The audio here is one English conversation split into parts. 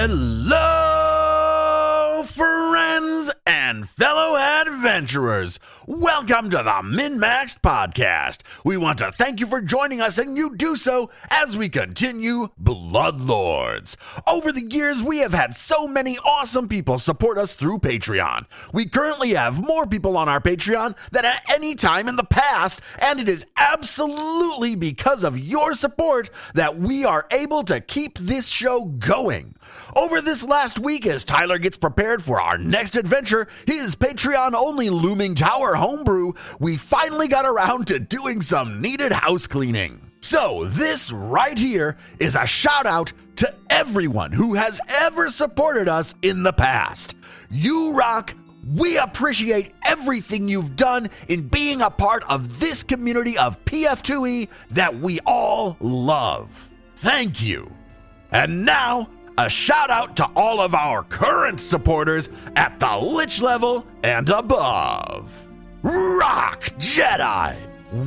Hello, friends and fellow adventurers. Welcome to the Min-Maxed Podcast. We want to thank you for joining us, and you do so as we continue Bloodlords. Over the years, we have had so many awesome people support us through Patreon. We currently have more people on our Patreon than at any time in the past, and it is absolutely because of your support that we are able to keep this show going. Over this last week, as Tyler gets prepared for our next adventure, his Patreon-only Looming Tower homebrew, we finally got around to doing some needed house cleaning. So this right here is a shout out to everyone who has ever supported us in the past. You rock. We appreciate everything you've done in being a part of this community of PF2E that we all love. Thank you. And now, a shout out to all of our current supporters at the Lich level and above. Rock Jedi,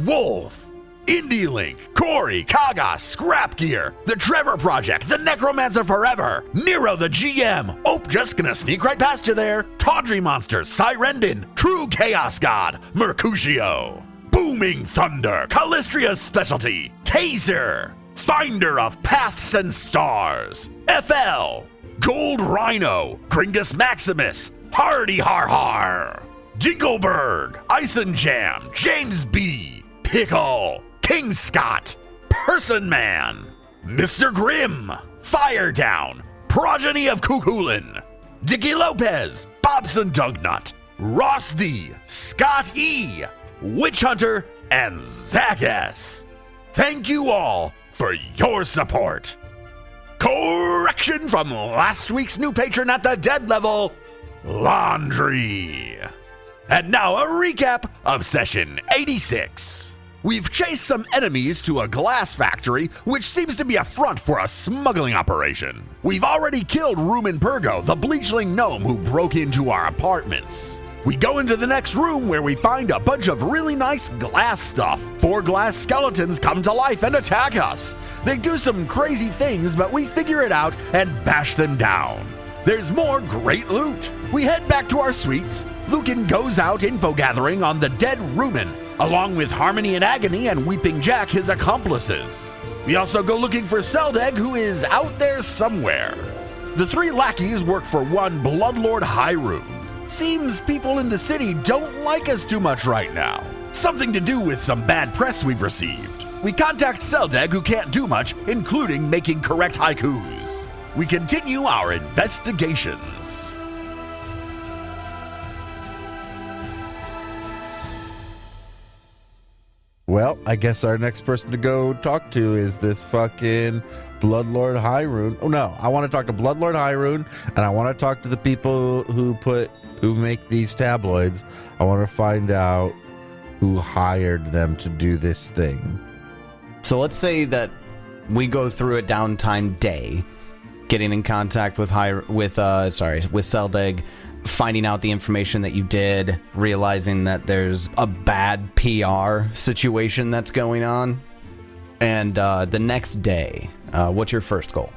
Wolf, Indie Link, Corey, Kaga, Scrapgear, The Trevor Project, The Necromancer Forever, Nero the GM, just gonna sneak right past you there, Tawdry Monsters, Sirendin, True Chaos God, Mercutio, Booming Thunder, Callistria's Specialty, Taser, Finder of Paths and Stars, FL, Gold Rhino, Gringus Maximus, Hardy Har Har, Jingleberg, Ison Jam, James B, Pickle, King Scott, Person Man, Mr. Grimm, Fire Down, Progeny of Kukulin, Dicky Lopez, Bobson Dugnut, Ross D, Scott E, Witch Hunter, and Zach S. Thank you all for your support. Correction from last week's new patron at the dead level, Laundry. And now a recap of session 86. We've chased some enemies to a glass factory, which seems to be a front for a smuggling operation. We've already killed Rumen Purgo, the bleachling gnome who broke into our apartments. We go into the next room where we find a bunch of really nice glass stuff. 4 glass skeletons come to life and attack us. They do some crazy things, but we figure it out and bash them down. There's more great loot. We head back to our suites. Lucan goes out info gathering on the dead Rumen, along with Harmony and Agony and Weeping Jack, his accomplices. We also go looking for Seldeg, who is out there somewhere. The 3 lackeys work for one Bloodlord Hyrule. Seems people in the city don't like us too much right now. Something to do with some bad press we've received. We contact Seldeg, who can't do much, including making correct haikus. We continue our investigations. Well, I guess our next person to go talk to is this fucking Bloodlord Hyrule. Oh no, I want to talk to Bloodlord Hyrule, and I want to talk to the people who make these tabloids. I want to find out who hired them to do this thing. So let's say that we go through a downtime day, getting in contact with Seldeg, finding out the information that you did, realizing that there's a bad PR situation that's going on, and the next day, what's your first goal?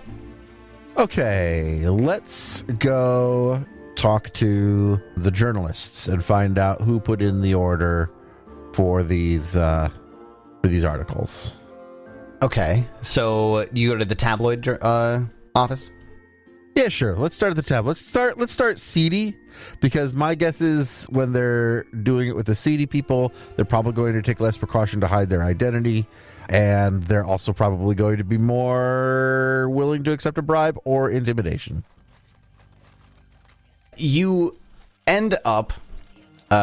Okay, let's go talk to the journalists and find out who put in the order for these articles. Okay, so you go to the tabloid office? Yeah, sure. Let's start at the tab. Let's start seedy, because my guess is when they're doing it with the seedy people, they're probably going to take less precaution to hide their identity, and they're also probably going to be more willing to accept a bribe or intimidation. You end up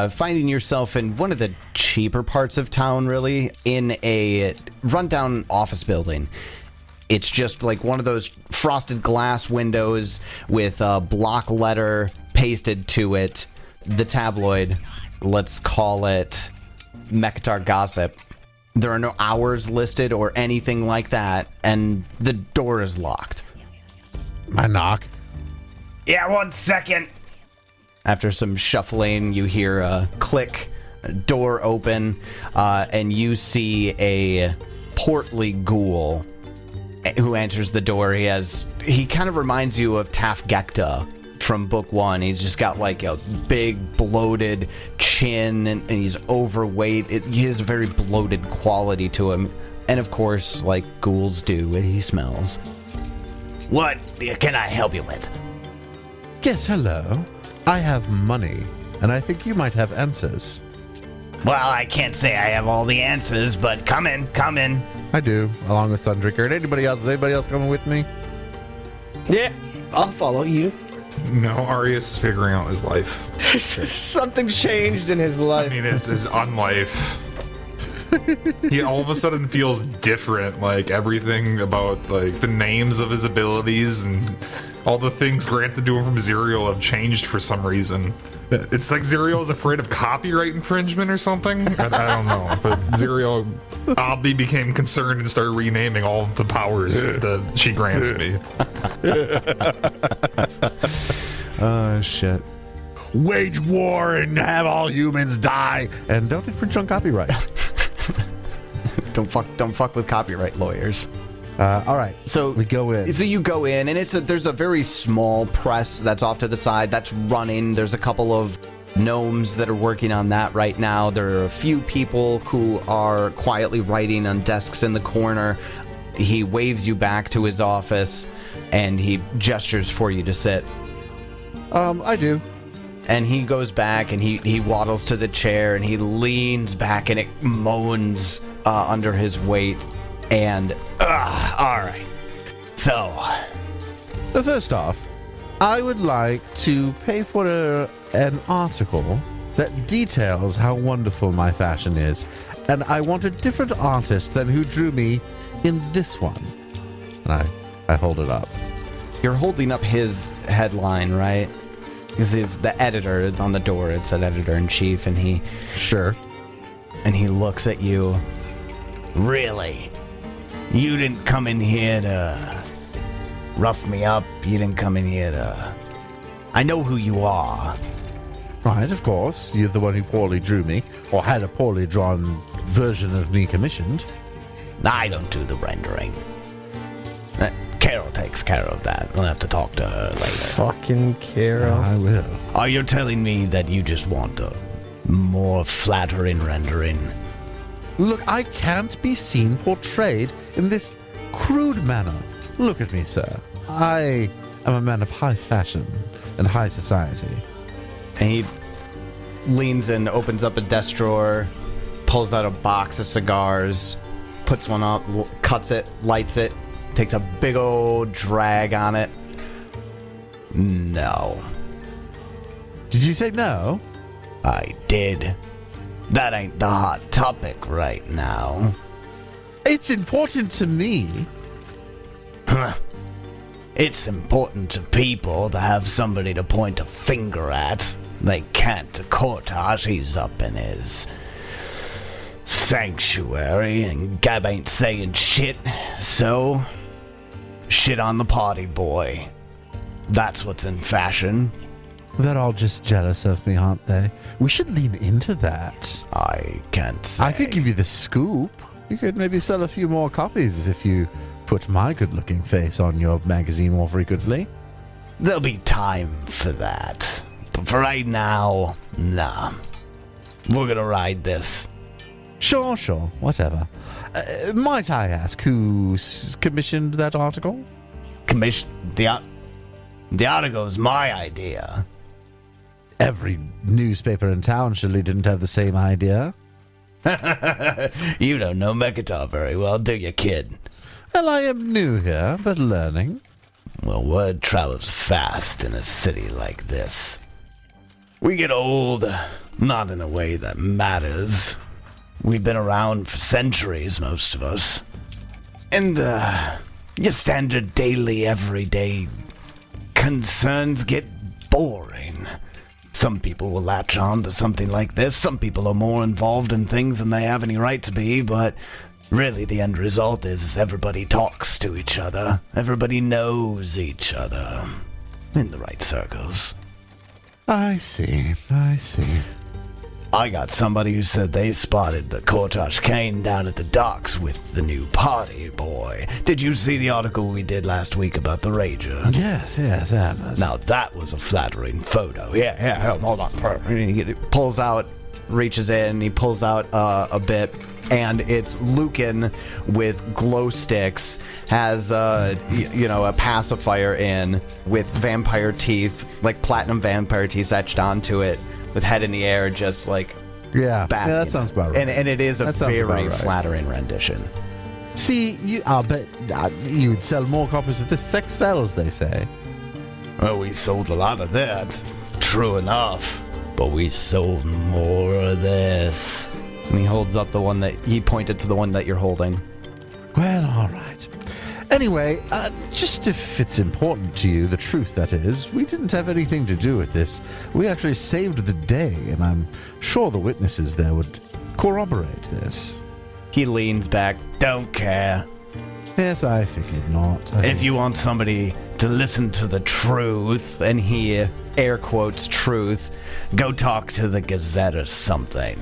finding yourself in one of the cheaper parts of town, really, in a rundown office building. It's just like one of those frosted glass windows with a block letter pasted to it. The tabloid, let's call it Mekatar Gossip. There are no hours listed or anything like that, and the door is locked. I knock. Yeah, 1 second. After some shuffling, you hear a click, a door open, and you see a portly ghoul who answers the door. He kind of reminds you of Taft Gekta from book 1. He's just got like a big bloated chin and he's overweight. He has a very bloated quality to him. And of course, like ghouls do, he smells. What can I help you with? Yes, hello. I have money, and I think you might have answers. Well, I can't say I have all the answers, but come in. I do, along with Sundrinker. And anybody else? Is anybody else coming with me? Yeah, I'll follow you. No, Arius is figuring out his life. Something's changed in his life. I mean, his unlife. He all of a sudden feels different. Like everything about like the names of his abilities and all the things granted to him from Zerial have changed for some reason. It's like Zerial is afraid of copyright infringement or something. I don't know, but Zerial oddly became concerned and started renaming all of the powers that she grants me. Oh, shit. Wage war and have all humans die. And don't infringe on copyright. Don't fuck with copyright lawyers. All right. So we go in. So you go in, and there's a very small press that's off to the side that's running. There's a couple of gnomes that are working on that right now. There are a few people who are quietly writing on desks in the corner. He waves you back to his office, and he gestures for you to sit. I do. And he goes back, and he waddles to the chair, and he leans back, and it moans under his weight. And, all right. So, First off, I would like to pay for an article that details how wonderful my fashion is. And I want a different artist than who drew me in this one. And I hold it up. you're holding up his headline, right? Because he's the editor on the door. It said editor-in-chief, and he... Sure. And he looks at you. really? You didn't come in here to rough me up. You didn't come in here to... I know who you are. Right, of course. You're the one who poorly drew me, or had a poorly drawn version of me commissioned. I don't do the rendering. Carol takes care of that. We'll have to talk to her later. Fucking Carol. I will. Are you telling me that you just want a more flattering rendering? Look, I can't be seen portrayed in this crude manner. Look at me, sir. I am a man of high fashion and high society. And he leans in, opens up a desk drawer, pulls out a box of cigars, puts one up, cuts it, lights it, takes a big old drag on it. No. Did you say no? I did. That ain't the hot topic right now. It's important to me. It's important to people to have somebody to point a finger at. They can't to Cortage. He's up in his sanctuary, and Gab ain't saying shit, so shit on the party boy. That's what's in fashion. They're all just jealous of me, aren't they? We should lean into that. I can't say. I could give you the scoop. You could maybe sell a few more copies if you put my good-looking face on your magazine more frequently. There'll be time for that. But for right now, nah. We're gonna ride this. Sure, whatever. Might I ask who commissioned that article? The article's my idea. Every newspaper in town surely didn't have the same idea. You don't know Mekatar very well, do you, kid? Well, I am new here, but learning. Well, word travels fast in a city like this. We get old, not in a way that matters. We've been around for centuries, most of us. And, your standard daily, everyday concerns get boring. Some people will latch on to something like this. Some people are more involved in things than they have any right to be, but really the end result is everybody talks to each other. Everybody knows each other. In the right circles. I see. I got somebody who said they spotted the Cortosh Kane down at the docks with the new party boy. Did you see the article we did last week about the Rager? Yes, Atlas. Now that was a flattering photo. Yeah, hold on. He pulls out, reaches in, he pulls out a bit, and it's Lucan with glow sticks, has a pacifier in with vampire teeth, like platinum vampire teeth etched onto it, with head in the air, just like basking. That sounds about right. And it is a That sounds about very right. flattering rendition. See, I'll bet you'd sell more copies of this. Sex sells, they say. Well, we sold a lot of that. True enough. But we sold more of this. And he holds up the one that he pointed to, the one that you're holding. Well, all right. Anyway, just if it's important to you, the truth that is, we didn't have anything to do with this. We actually saved the day, and I'm sure the witnesses there would corroborate this. He leans back. Don't care. Yes, I figured not. If you want somebody to listen to the truth, And he air quotes truth. go talk to the Gazette or something.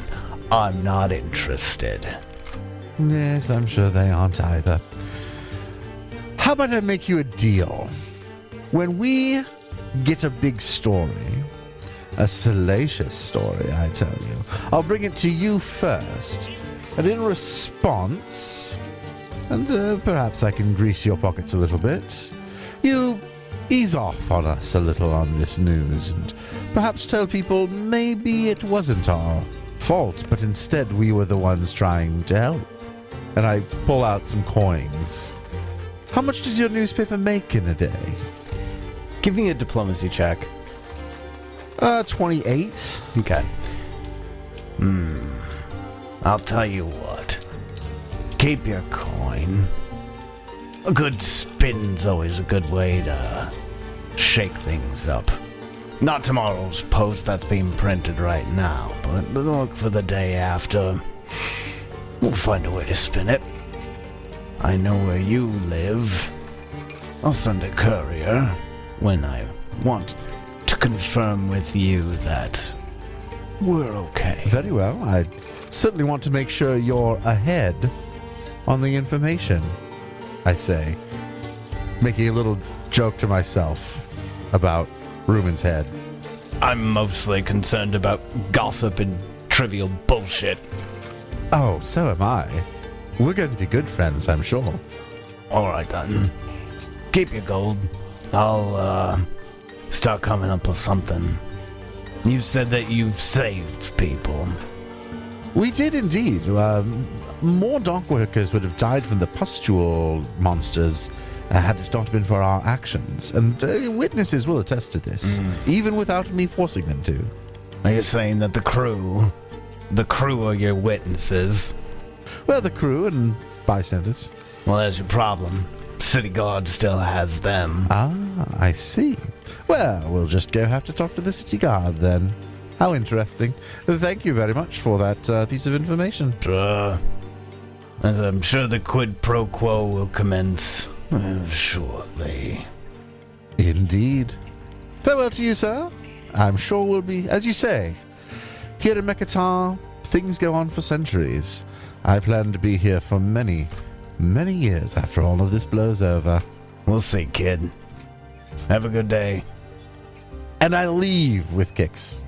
I'm not interested. Yes, I'm sure they aren't either. How about I make you a deal? When we get a big story, a salacious story, I tell you, I'll bring it to you first, and in response, and perhaps I can grease your pockets a little bit, you ease off on us a little on this news, and perhaps tell people maybe it wasn't our fault, but instead we were the ones trying to help. And I pull out some coins. How much does your newspaper make in a day? Give me a diplomacy check. 28. Okay. I'll tell you what. Keep your coin. A good spin's always a good way to shake things up. Not tomorrow's post that's being printed right now, but look for the day after. We'll find a way to spin it. I know where you live. I'll send a courier when I want to confirm with you that we're okay. Very well. I certainly want to make sure you're ahead on the information, I say, making a little joke to myself about Rumen's head. I'm mostly concerned about gossip and trivial bullshit. Oh, so am I. We're going to be good friends, I'm sure. Alright then. Keep your gold. I'll start coming up with something. You said that you saved people. We did indeed. More dock workers would have died from the pustule monsters had it not been for our actions. And witnesses will attest to this, even without me forcing them to. Are you saying that the crew are your witnesses? Well, the crew and bystanders. Well, there's your problem. City Guard still has them. Ah, I see. Well, we'll just go have to talk to the city guard then. How interesting. Thank you very much for that piece of information. Sure. As I'm sure the quid pro quo will commence shortly. Indeed. Farewell to you, sir. I'm sure we'll be, as you say, here in Mekatar, things go on for centuries. I plan to be here for many, many years after all of this blows over. We'll see, kid. Have a good day. And I leave with kicks.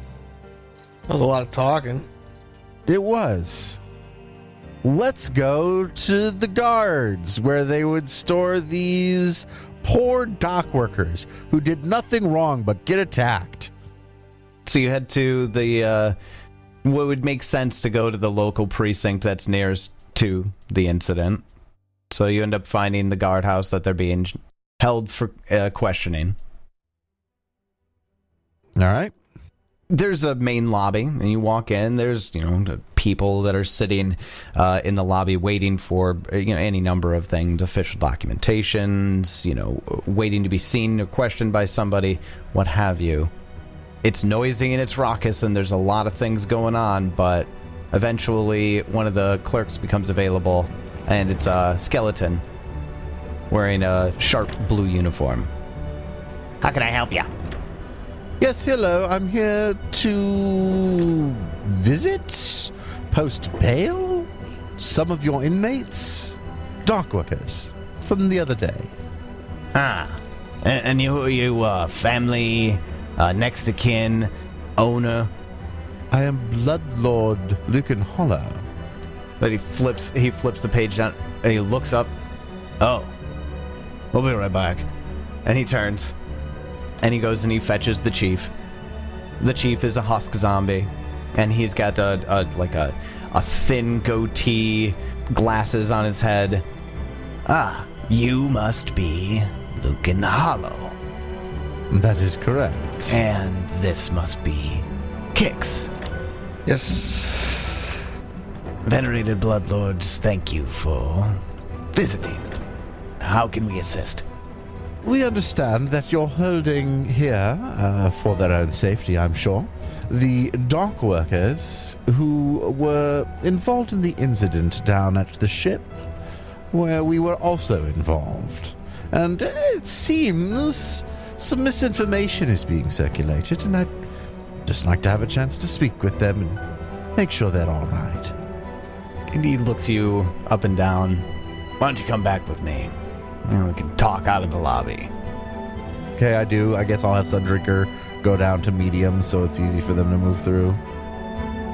That was a lot of talking. It was. Let's go to the guards, where they would store these poor dock workers who did nothing wrong but get attacked. So you head to the, what would make sense to go to the local precinct that's nearest to the incident. So you end up finding the guardhouse that they're being held for questioning. All right. There's a main lobby, and you walk in. There's, the people that are sitting in the lobby waiting for, any number of things, official documentations, waiting to be seen or questioned by somebody, what have you. It's noisy and it's raucous, and there's a lot of things going on, but eventually one of the clerks becomes available, and it's a skeleton wearing a sharp blue uniform. How can I help you? Yes, hello. I'm here to visit, post bail, some of your inmates, dock workers, from the other day. And you family, next of kin, owner? I am Bloodlord Lucan Hollow. But he flips the page down and he looks up. Oh, we'll be right back. And he turns and he goes and he fetches the chief. The chief is a husk zombie, and he's got a thin goatee, glasses on his head. You must be Lucan Hollow. That is correct. And this must be Kix. Yes. Venerated Bloodlords, thank you for visiting. How can we assist? We understand that you're holding here, for their own safety, I'm sure, the dock workers who were involved in the incident down at the ship, where we were also involved. And it seems some misinformation is being circulated, and I'd just like to have a chance to speak with them and make sure they're all right. And he looks you up and down. Why don't you come back with me? And we can talk out of the lobby. Okay, I do. I guess I'll have Sundrinker go down to medium so it's easy for them to move through.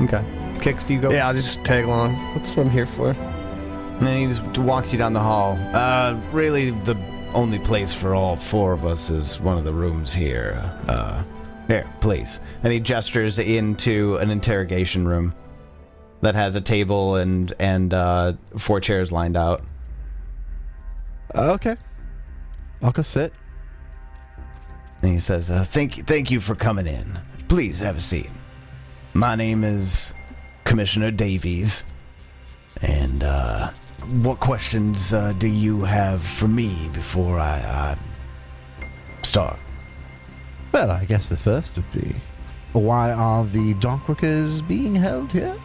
Okay. Kix, do you go? Yeah, I'll just tag along. That's what I'm here for. And then he just walks you down the hall. Really, the only place for all four of us is one of the rooms here. Here, please. And he gestures into an interrogation room that has a table and 4 chairs lined out. Okay. I'll go sit. And he says, thank you for coming in. Please have a seat. My name is Commissioner Davies. And, what questions do you have for me before I start? Well, I guess the first would be, why are the dock workers being held here?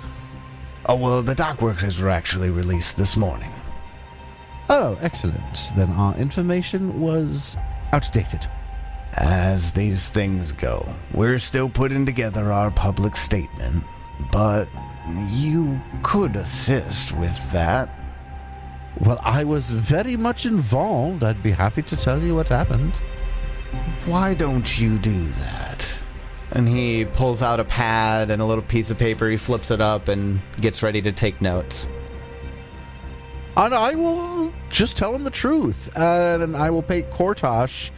Oh, well, the dock workers were actually released this morning. Oh, excellent. Then our information was outdated. As these things go, we're still putting together our public statement, but you could assist with that. Well, I was very much involved. I'd be happy to tell you what happened. Why don't you do that? And he pulls out a pad and a little piece of paper. He flips it up and gets ready to take notes. And I will just tell him the truth. And I will paint Kortosh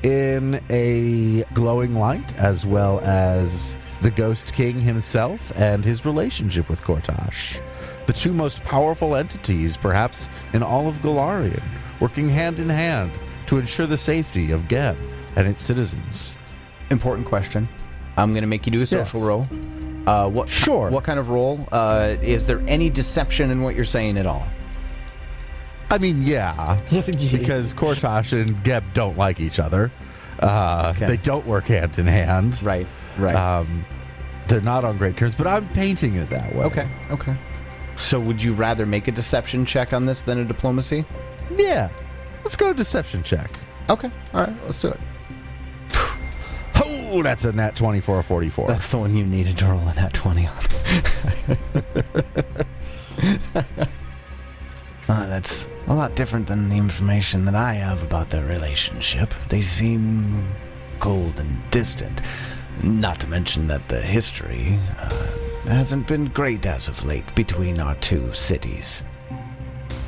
in a glowing light, as well as the Ghost King himself and his relationship with Kortosh. The two most powerful entities, perhaps, in all of Golarion, working hand in hand to ensure the safety of Geb and its citizens. Important question. I'm going to make you do a social Yes. roll. Sure. What kind of roll? Is there any deception in what you're saying at all? I mean, yeah, because Kortosh and Geb don't like each other. They don't work hand in hand. Right. They're not on great terms, but I'm painting it that way. Okay. So would you rather make a deception check on this than a diplomacy? Yeah. Let's go deception check. Okay. All right. Let's do it. Oh, that's a nat 20 for a 44. That's the one you needed to roll a nat 20 on. That's a lot different than the information that I have about their relationship. They seem cold and distant. Not to mention that the history hasn't been great as of late between our two cities.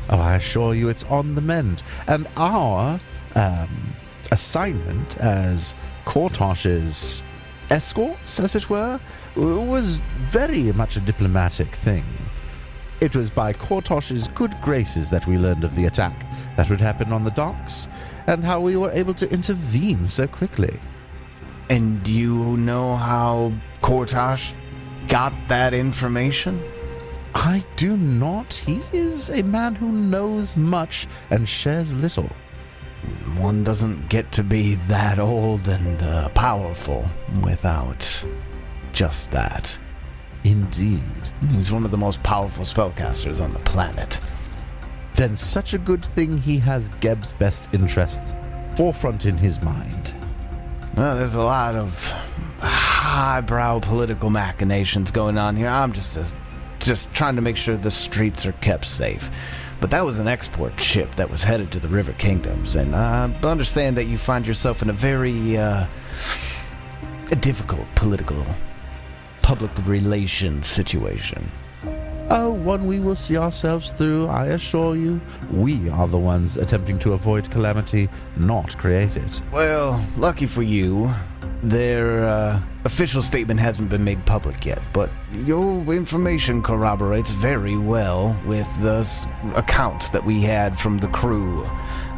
Oh, I assure you it's on the mend. And our assignment as Kortosh's escorts, as it were, was very much a diplomatic thing. It was by Kortosh's good graces that we learned of the attack that would happen on the docks, and how we were able to intervene so quickly. And do you know how Kortosh got that information? I do not. He is a man who knows much and shares little. One doesn't get to be that old and powerful without just that. Indeed. He's one of the most powerful spellcasters on the planet. Then such a good thing he has Geb's best interests forefront in his mind. Well, there's a lot of highbrow political machinations going on here. I'm just trying to make sure the streets are kept safe. But that was an export ship that was headed to the River Kingdoms, and I understand that you find yourself in a very difficult political public relations situation. Oh, one we will see ourselves through, I assure you. We are the ones attempting to avoid calamity, not create it. Well, lucky for you, their official statement hasn't been made public yet, but your information corroborates very well with the accounts that we had from the crew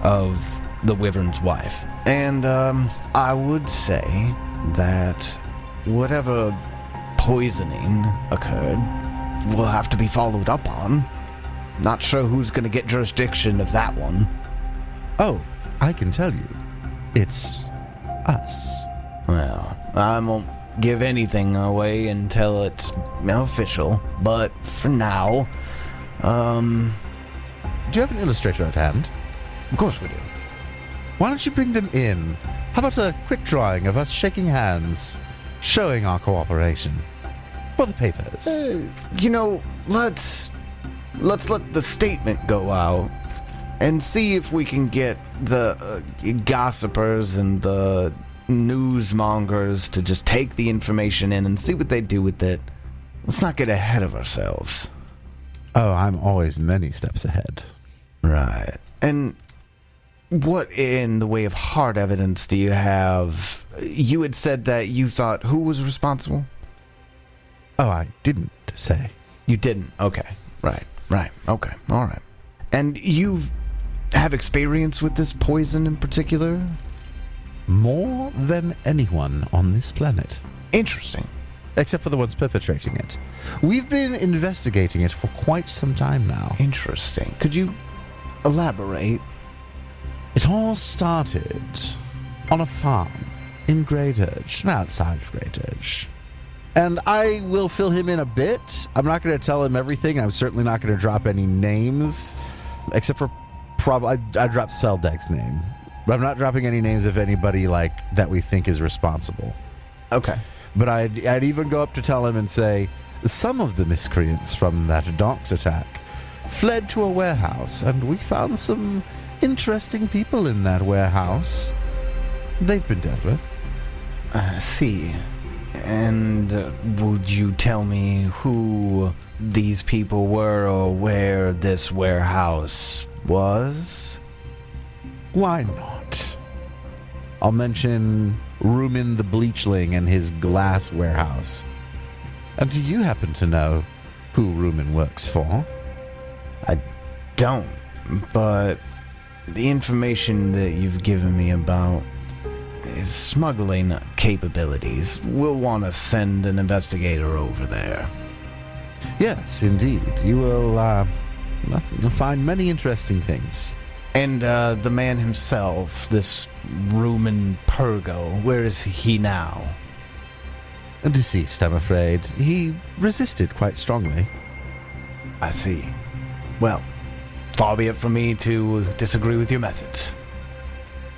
of the Wyvern's wife. And I would say that whatever poisoning occurred will have to be followed up on. Not sure who's going to get jurisdiction of that one. Oh, I can tell you. It's us. Well, I won't give anything away until it's official, but for now, Do you have an illustrator at hand? of course we do. Why don't you bring them in? How about a quick drawing of us shaking hands, showing our cooperation? For the papers. Let's let the statement go out and see if we can get the gossipers and the newsmongers to just take the information in and see what they do with it. Let's not get ahead of ourselves. Oh, I'm always many steps ahead. Right. And what in the way of hard evidence do you have? You had said that you thought who was responsible? Oh, I didn't say. You didn't. Okay. Right. Okay. All right. And you have experience with this poison in particular? More than anyone on this planet. Interesting. Except for the ones perpetrating it. We've been investigating it for quite some time now. Interesting. Could you elaborate? It all started on a farm in Great Urge, outside of Great Urge. And I will fill him in a bit. I'm not going to tell him everything. I'm certainly not going to drop any names, except for I dropped Seldek's name. But I'm not dropping any names of anybody like that we think is responsible. Okay. But I'd even go up to tell him and say, some of the miscreants from that docks attack fled to a warehouse, and we found some interesting people in that warehouse. They've been dealt with. I see. And would you tell me who these people were or where this warehouse was? Why not? I'll mention Rumin the Bleachling and his glass warehouse. And do you happen to know who Rumin works for? I don't, but the information that you've given me about his smuggling capabilities, we'll want to send an investigator over there. Yes, indeed. You will, you'll find many interesting things. And the man himself, this Rumen Purgo, where is he now? Deceased, I'm afraid. He resisted quite strongly. I see. Well, far be it from me to disagree with your methods.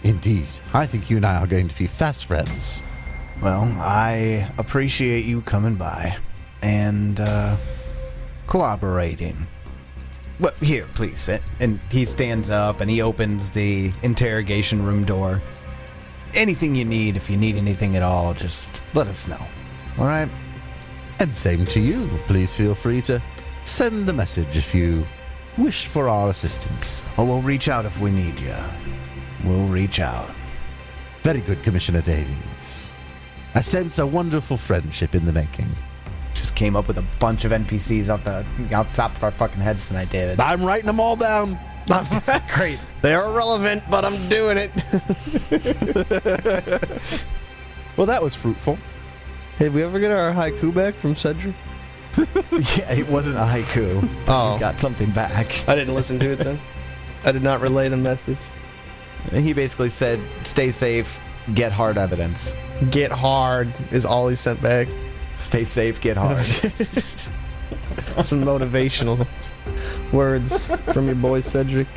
Indeed. I think you and I are going to be fast friends. Well, I appreciate you coming by and cooperating. Well, here, please. And he stands up and he opens the interrogation room door. Anything you need, if you need anything at all, just let us know. All right? And same to you. Please feel free to send a message if you wish for our assistance. Oh, we'll reach out if we need you. We'll reach out. Very good, Commissioner Davies. I sense a wonderful friendship in the making. Just came up with a bunch of NPCs off top of our fucking heads tonight, David. I'm writing them all down. Great. They're irrelevant, but I'm doing it. Well, that was fruitful. Hey, did we ever get our haiku back from Cedric? Yeah, it wasn't a haiku. Oh. We got something back. I didn't listen to it then. I did not relay the message. He basically said, stay safe, get hard evidence. Get hard is all he sent back. Stay safe, get hard. Some motivational words from your boy Cedric.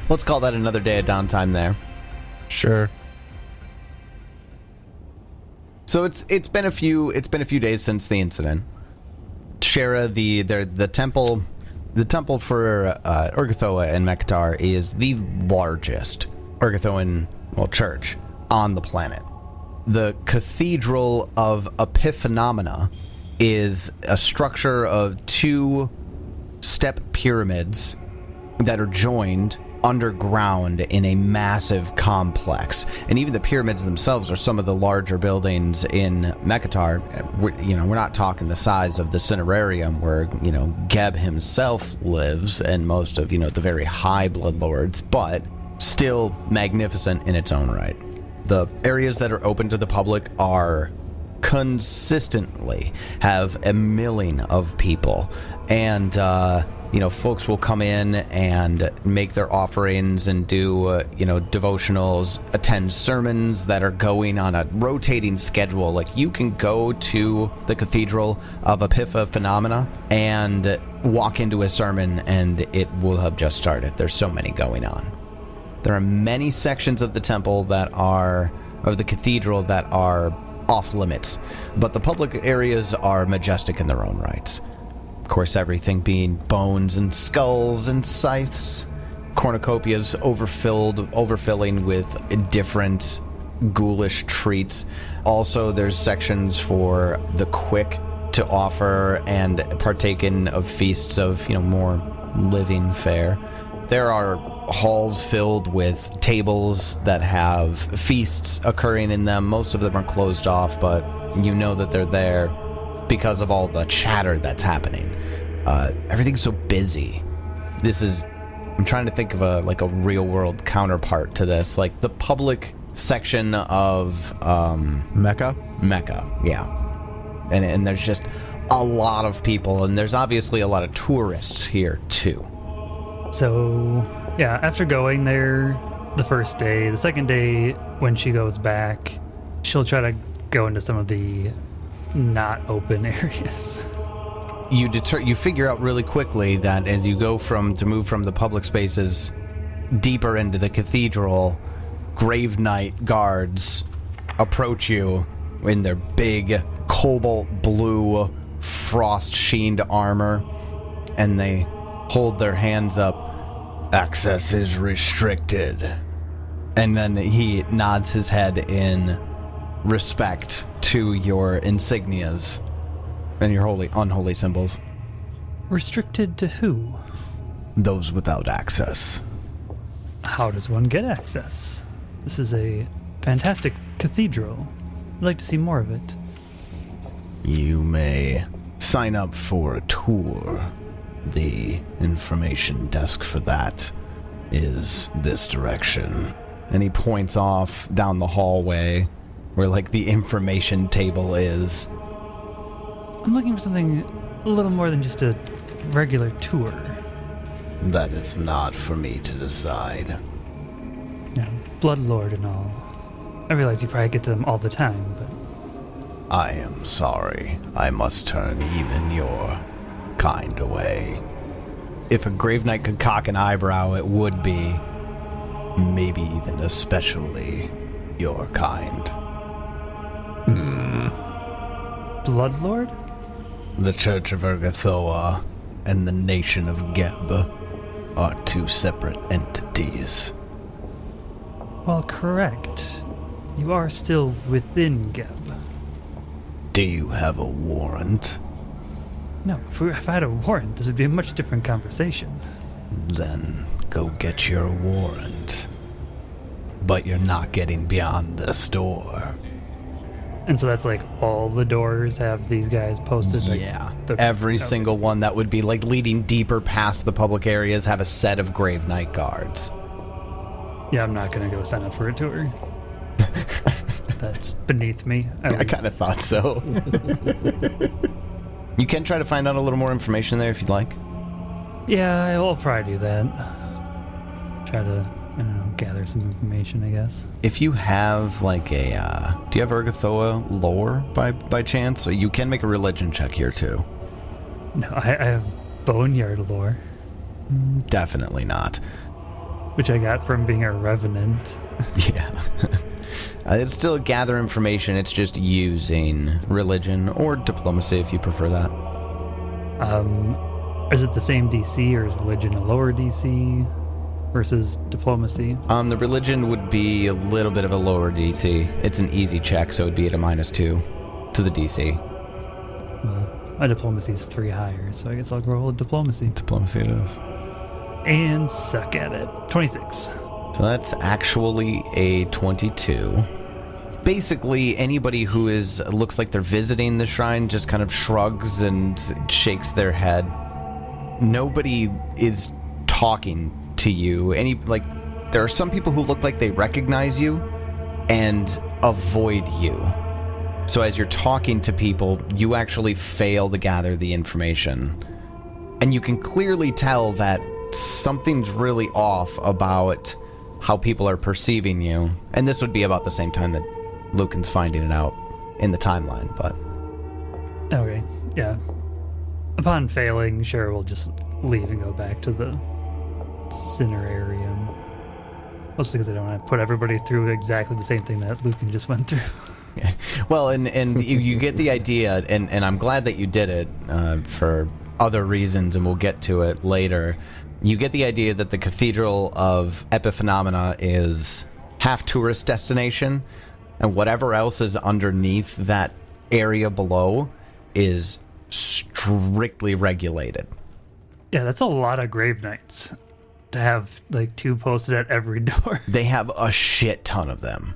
Let's call that another day of downtime there. Sure. So it's been a few days since the incident. Shara, the temple for Urgathoa and Mekatar is the largest Urgathoan church on the planet. The Cathedral of Epiphenomena is a structure of 2 step pyramids that are joined underground in a massive complex. And even the pyramids themselves are some of the larger buildings in Mekatar. We're not talking the size of the Cinerarium where, Geb himself lives and most of, the very high bloodlords, but still magnificent in its own right. The areas that are open to the public are consistently have a milling of people, and folks will come in and make their offerings and do devotionals, attend sermons that are going on a rotating schedule. Like, you can go to the Cathedral of Epiphenomena and walk into a sermon and it will have just started. There's so many going on. There are many sections of the temple of the cathedral that are off limits, but the public areas are majestic in their own rights. Of course, everything being bones and skulls and scythes. Cornucopias overfilling with different ghoulish treats. Also, there's sections for the quick to offer and partake in of feasts of, more living fare. There are halls filled with tables that have feasts occurring in them. Most of them are closed off, but you know that they're there because of all the chatter that's happening. Everything's so busy. I'm trying to think of a real world counterpart to this, like the public section of Mecca, yeah. And there's just a lot of people, and there's obviously a lot of tourists here too. So, yeah, after going there the first day, the second day when she goes back, she'll try to go into some of the not open areas. You figure out really quickly that as you move from the public spaces deeper into the cathedral, Grave Knight guards approach you in their big cobalt blue frost-sheened armor, and they hold their hands up. Access is restricted. And then he nods his head in respect to your insignias and your unholy symbols. Restricted to who? Those without access. How does one get access? This is a fantastic cathedral. I'd like to see more of it. You may sign up for a tour. The information desk for that is this direction. And he points off down the hallway where, the information table is. I'm looking for something a little more than just a regular tour. That is not for me to decide. Yeah, Bloodlord and all. I realize you probably get to them all the time, but... I am sorry. I must turn even your kind away. If a Grave Knight could cock an eyebrow, it would be, maybe even especially, your kind. Bloodlord? The Church of Urgathoa and the nation of Geb are 2 separate entities. Well, correct. You are still within Geb. Do you have a warrant? No, if I had a warrant, this would be a much different conversation. Then go get your warrant. But you're not getting beyond this door. And so that's all the doors have these guys posted? Yeah. Every single one that would be leading deeper past the public areas have a set of Grave Knight guards. Yeah, I'm not going to go sign up for a tour. That's beneath me. I kind of thought so. You can try to find out a little more information there if you'd like. Yeah, I'll probably do that. Try to, gather some information, I guess. If you have do you have Urgathoa lore by chance? So you can make a religion check here too. No, I have Boneyard lore. Definitely not. Which I got from being a revenant. Yeah. It's still gather information. It's just using religion or diplomacy if you prefer that. Is it the same DC, or is religion a lower DC versus diplomacy? The religion would be a little bit of a lower DC. It's an easy check, so it'd be at a -2 to the DC. Well, my diplomacy is 3 higher, so I guess I'll roll diplomacy. Diplomacy it is. And suck at it. 26. So that's actually a 22. Basically, anybody who looks like they're visiting the shrine just kind of shrugs and shakes their head. Nobody is talking to you. There are some people who look like they recognize you and avoid you. So as you're talking to people, you actually fail to gather the information. And you can clearly tell that something's really off about how people are perceiving you. And this would be about the same time that Lucan's finding it out in the timeline, but... Okay, yeah. Upon failing, sure, we'll just leave and go back to the Cinerarium. Mostly because I don't want to put everybody through exactly the same thing that Lucan just went through. Well, and you get the idea, and I'm glad that you did it for other reasons, and we'll get to it later. You get the idea that the Cathedral of Epiphenomena is half tourist destination, and whatever else is underneath that area below is strictly regulated. Yeah, that's a lot of grave knights to have 2 posted at every door. They have a shit ton of them.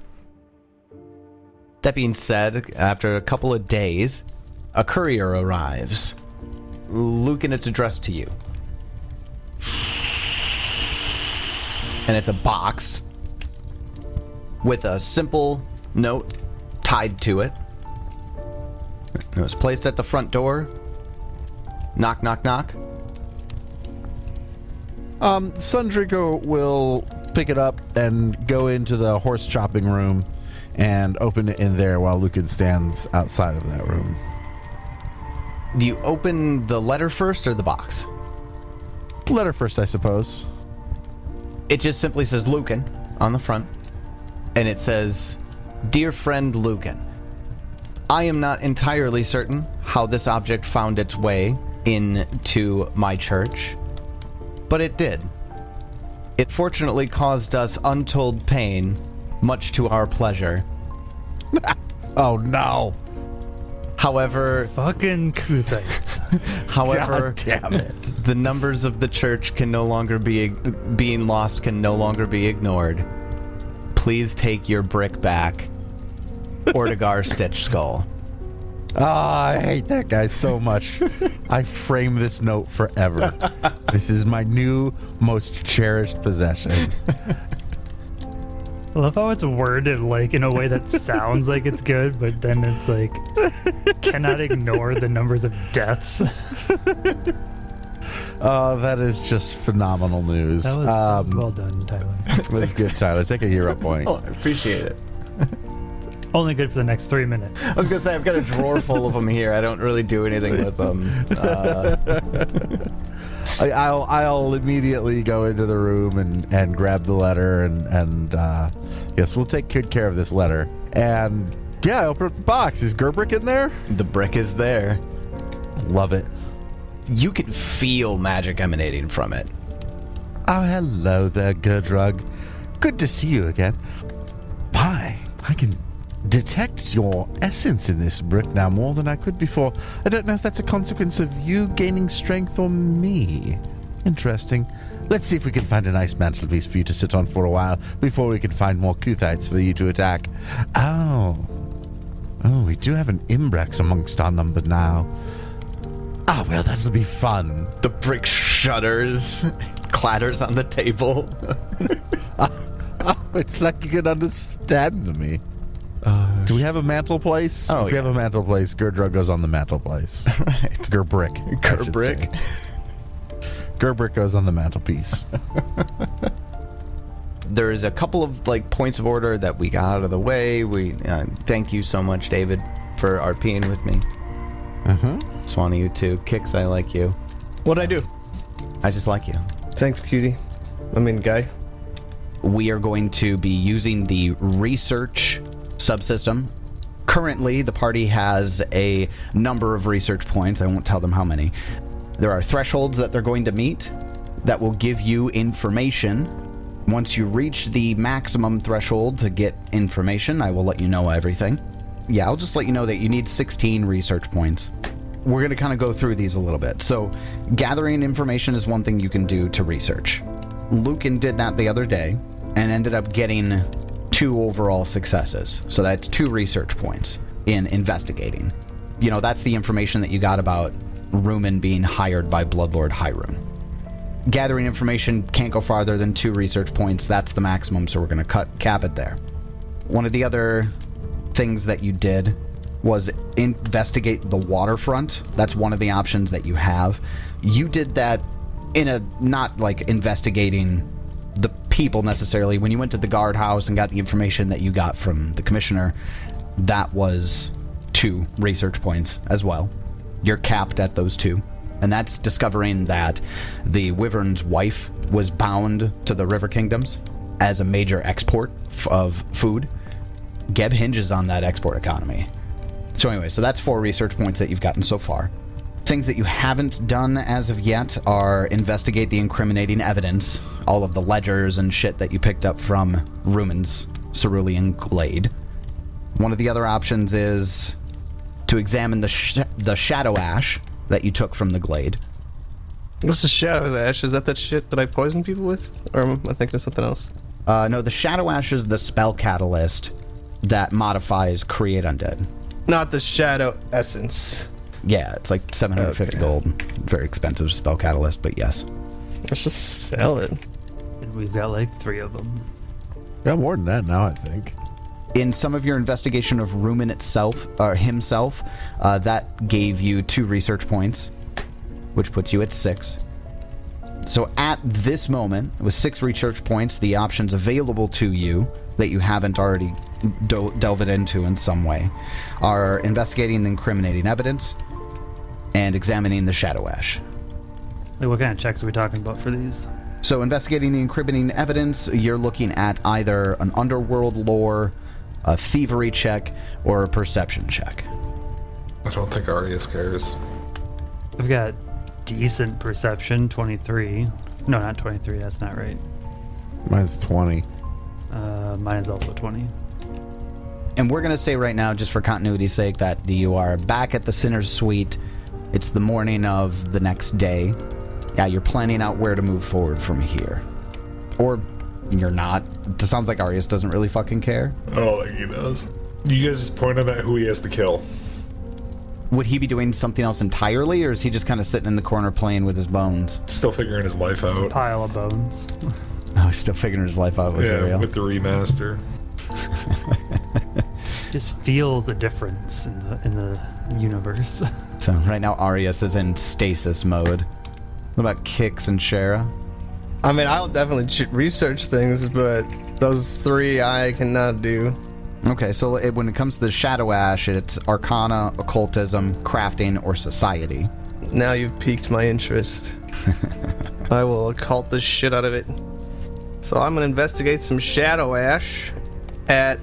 That being said, after a couple of days, a courier arrives. Lucan, it's addressed to you. And it's a box with a simple note tied to it. It was placed at the front door. Knock, knock, knock. Sundrigo will pick it up and go into the horse chopping room and open it in there while Lucan stands outside of that room. Do you open the letter first or the box? Letter first, I suppose. It just simply says Lucan on the front. And it says, "Dear friend Lucan, I am not entirely certain how this object found its way into my church, but it did. It fortunately caused us untold pain, much to our pleasure. Oh no. However, Fucking Kuthites. however, God damn it. the numbers of the church can no longer being lost can no longer be ignored. Please take your brick back. Ortigar Stitch Skull." I hate that guy so much. I frame this note forever. This is my new, most cherished possession. I love how it's worded in a way that sounds like it's good, but then it's cannot ignore the numbers of deaths. That is just phenomenal news. That was well done, Tyler. That was good, Tyler. Take a hero point. Oh, I appreciate it. Only good for the next 3 minutes. I was gonna say, I've got a drawer full of them here. I don't really do anything with them. I'll immediately go into the room and grab the letter and yes, we'll take good care of this letter. And yeah, I open up the box. Is Gerbrick in there? The brick is there. Love it. You can feel magic emanating from it. Oh, hello there, Gerdrug. Good to see you again. My, I can detect your essence in this brick now more than I could before. I don't know if that's a consequence of you gaining strength or me. Interesting. Let's see if we can find a nice mantelpiece for you to sit on for a while before we can find more Kuthites for you to attack. Oh, we do have an Imbrex amongst our number now. Ah, well, that'll be fun. The brick shudders, clatters on the table. Oh, it's like you can understand me. Do we have a mantle place? Oh, if we yeah. have a mantle place, Gerdrug goes on the mantle place. Right. Gerbrick. Gerbrick. Gerbrick goes on the mantelpiece. There's a couple of points of order that we got out of the way. We thank you so much, David, for RPing with me. Swanee, you too. Kix, I like you. What'd I do? I just like you. Thanks, cutie. I mean, guy. We are going to be using the research subsystem. Currently, the party has a number of research points. I won't tell them how many. There are thresholds that they're going to meet that will give you information. Once you reach the maximum threshold to get information, I will let you know everything. Yeah, I'll just let you know that you need 16 research points. We're going to kind of go through these a little bit. So, gathering information is one thing you can do to research. Lucan did that the other day and ended up getting 2 overall successes. So that's 2 research points in investigating. You know, that's the information that you got about Rumen being hired by Bloodlord Hyrule. Gathering information can't go farther than 2 research points. That's the maximum, so we're going to cap it there. One of the other things that you did was investigate the waterfront. That's one of the options that you have. You did that in a not like investigating the people necessarily. When you went to the guardhouse and got the information that you got from the commissioner, that was 2 research points as well. You're capped at those 2. And that's discovering that the Wyvern's wife was bound to the River Kingdoms as a major export of food. Geb hinges on that export economy. So anyway, so that's 4 research points that you've gotten so far. Things that you haven't done as of yet are investigate the incriminating evidence, all of the ledgers and shit that you picked up from Rumen's cerulean glade. One of the other options is to examine the shadow ash that you took from the glade. What's the shadow ash? Is that shit that I poison people with? Or am I thinking of something else? No, the shadow ash is the spell catalyst that modifies create undead. Not the shadow essence. Yeah, it's like 750 gold. Very expensive spell catalyst, but yes. Let's just sell it. And we've got like 3 of them. Got more than that now, I think. In some of your investigation of Rumen itself, or himself, that gave you 2 research points, which puts you at 6. So at this moment, with 6 research points, the options available to you that you haven't already delved into in some way are investigating the incriminating evidence and examining the shadow ash. Like, what kind of checks are we talking about for these? So investigating the incriminating evidence, you're looking at either an underworld lore, a thievery check, or a perception check. I don't think Arius cares. I've got decent perception, 23. No, not 23, that's not right. Mine's 20. Mine is also 20. And we're going to say right now, just for continuity's sake, that you are back at the Sinner's Suite. It's the morning of the next day. Yeah, you're planning out where to move forward from here. Or you're not. It sounds like Arius doesn't really fucking care. I don't think he does. You guys just point him at who he has to kill. Would he be doing something else entirely, or is he just kind of sitting in the corner playing with his bones? Still figuring his life out. Pile of bones. Oh, he's still figuring his life out with Zuriel. With the remaster. Just feels a difference in the universe. So right now Arius is in stasis mode. What about Kix and Shara? I mean, I'll definitely research things, but those 3 I cannot do. Okay, so when it comes to the Shadow Ash, it's Arcana, Occultism, Crafting, or Society. Now you've piqued my interest. I will occult the shit out of it. So I'm going to investigate some Shadow Ash at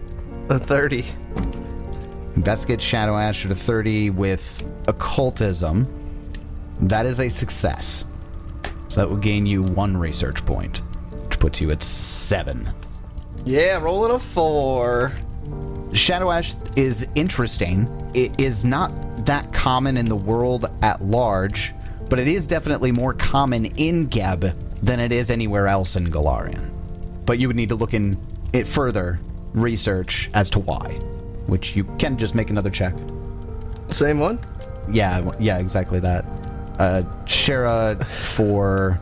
a 30. Investigate Shadow Ash at a 30 with Occultism. That is a success. So that will gain you 1 research point, which puts you at 7. Yeah, rolling a 4. Shadow Ash is interesting. It is not that common in the world at large, but it is definitely more common in Geb than it is anywhere else in Galarian. But you would need to look in it further, research as to why, which you can just make another check. Same one? Yeah, exactly that. Shara, for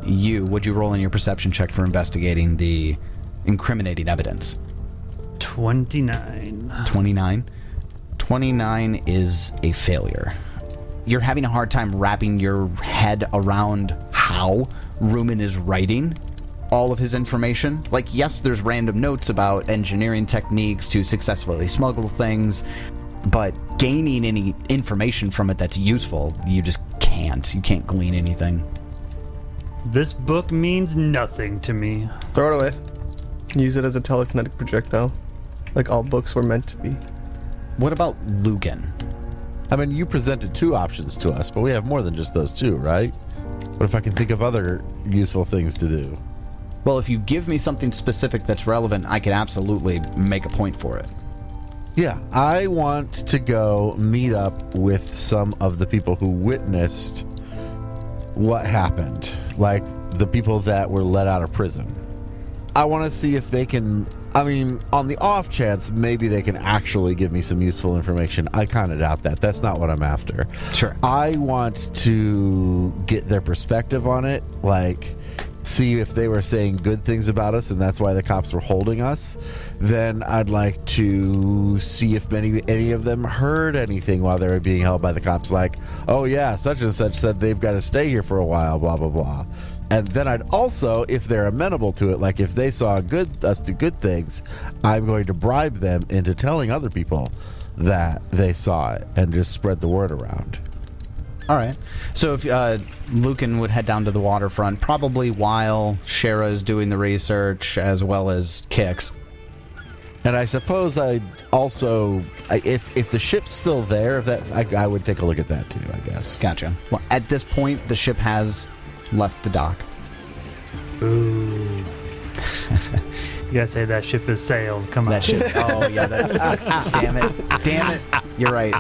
you, would you roll in your perception check for investigating the incriminating evidence? 29. 29? 29 is a failure. You're having a hard time wrapping your head around how Rumen is writing all of his information. Like, yes, there's random notes about engineering techniques to successfully smuggle things, but gaining any information from it that's useful, you just can't. You can't glean anything. This book means nothing to me. Throw it away. Use it as a telekinetic projectile. Like all books were meant to be. What about Lucan? I mean, you presented 2 options to us, but we have more than just those 2, right? What if I can think of other useful things to do? Well, if you give me something specific that's relevant, I could absolutely make a point for it. Yeah, I want to go meet up with some of the people who witnessed what happened, like the people that were let out of prison. I want to see if they can, I mean, on the off chance, maybe they can actually give me some useful information. I kind of doubt that. That's not what I'm after. Sure. I want to get their perspective on it, like see if they were saying good things about us and that's why the cops were holding us. Then I'd like to see if any of them heard anything while they were being held by the cops, like, oh yeah, such and such said they've got to stay here for a while, blah blah blah. And then I'd also, if they're amenable to it, like if they saw us do good things, I'm going to bribe them into telling other people that they saw it and just spread the word around. All right. So if Lucan would head down to the waterfront, probably while Shara is doing the research as well as Kix. And I suppose I'd also, if the ship's still there, if that's, I would take a look at that too, I guess. Gotcha. Well, at this point, the ship has left the dock. Ooh. You gotta say that ship has sailed. Come on. That ship. Oh yeah, that's. Damn it! You're right.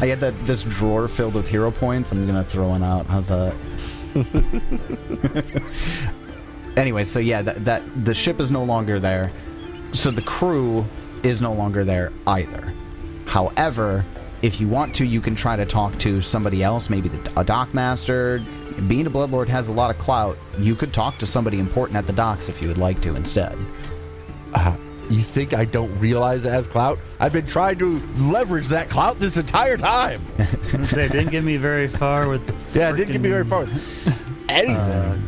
I had this drawer filled with hero points. I'm gonna throw one out. How's that? Anyway, so yeah, that the ship is no longer there. So the crew is no longer there either. However, if you want to, you can try to talk to somebody else, maybe a dock master. Being a Bloodlord has a lot of clout. You could talk to somebody important at the docks if you would like to instead. You think I don't realize it has clout? I've been trying to leverage that clout this entire time. I'm gonna say it didn't get me very far with the Yeah, it didn't get me very far with anything.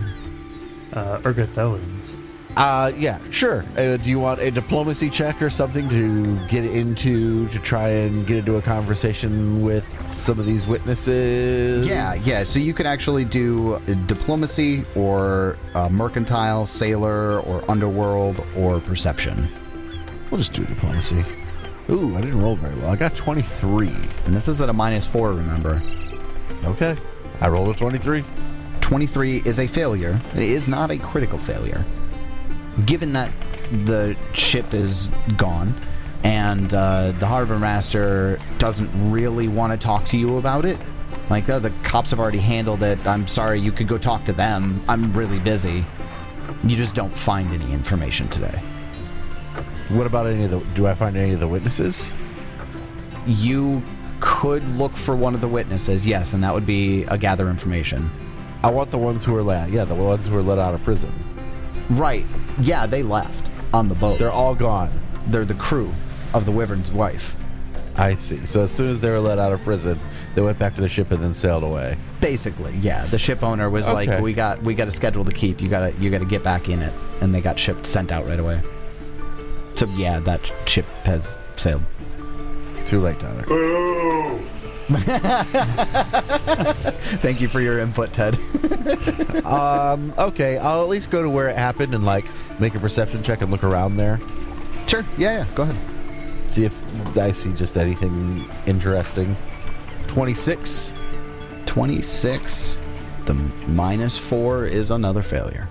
Urgathoans. Yeah, sure. Do you want a diplomacy check or something to get into, to try and get into a conversation with some of these witnesses? Yeah. So you could actually do diplomacy or mercantile, sailor, or underworld, or perception. We'll just do diplomacy. Ooh, I didn't roll very well. I got 23. And this is at a -4, remember. Okay. I rolled a 23. 23 is a failure. It is not a critical failure. Given that the ship is gone and the harbor master doesn't really want to talk to you about it, like the cops have already handled it. I'm sorry, you could go talk to them. I'm really busy. You just don't find any information today. What about do I find any of the witnesses? You could look for one of the witnesses, yes, and that would be a gather information. I want the ones who were the ones who were let out of prison. Right. Yeah, they left on the boat. They're all gone. They're the crew of the Wyvern's wife. I see. So as soon as they were let out of prison, they went back to the ship and then sailed away. Basically, yeah. The ship owner was Okay. like, "We got a schedule to keep. You gotta get back in it," and they got sent out right away. So yeah, that ship has sailed. Too late, Tyler. Thank you for your input, Ted. Okay, I'll at least go to where it happened and like make a perception check and look around there. Sure. Yeah. Go ahead. See if I see just anything interesting. 26. 26. The -4 is another failure.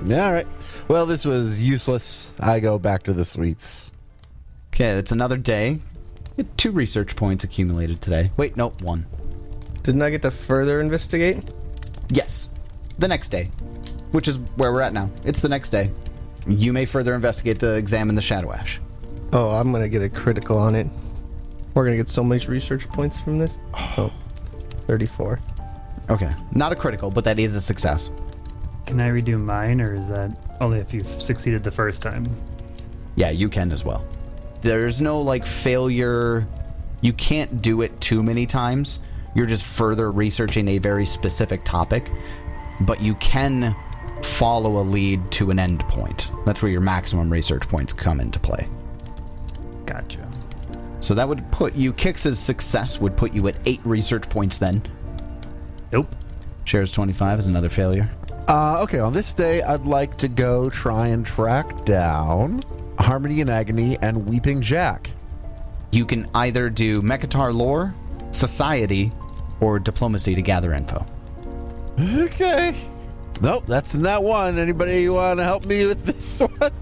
Yeah, all right. Well, this was useless. I go back to the suites. Okay, it's another day. Get 2 research points accumulated today. Wait, no, 1. Didn't I get to further investigate? Yes. The next day, which is where we're at now. It's the next day. You may further investigate to examine the Shadow Ash. Oh, I'm gonna get a critical on it. We're gonna get so many research points from this. Oh, 34. Okay. Not a critical, but that is a success. Can I redo mine, or is that only if you've succeeded the first time? Yeah, you can as well. There's no, like, failure. You can't do it too many times. You're just further researching a very specific topic. But you can follow a lead to an end point. That's where your maximum research points come into play. Gotcha. So that would put you, Kix's success would put you at 8 research points then. Nope. Shares 25 is another failure. Okay, on this day, I'd like to go try and track down Harmony and Agony, and Weeping Jack. You can either do Mekatar lore, society, or diplomacy to gather info. Okay. Nope, that's in that one. Anybody want to help me with this one?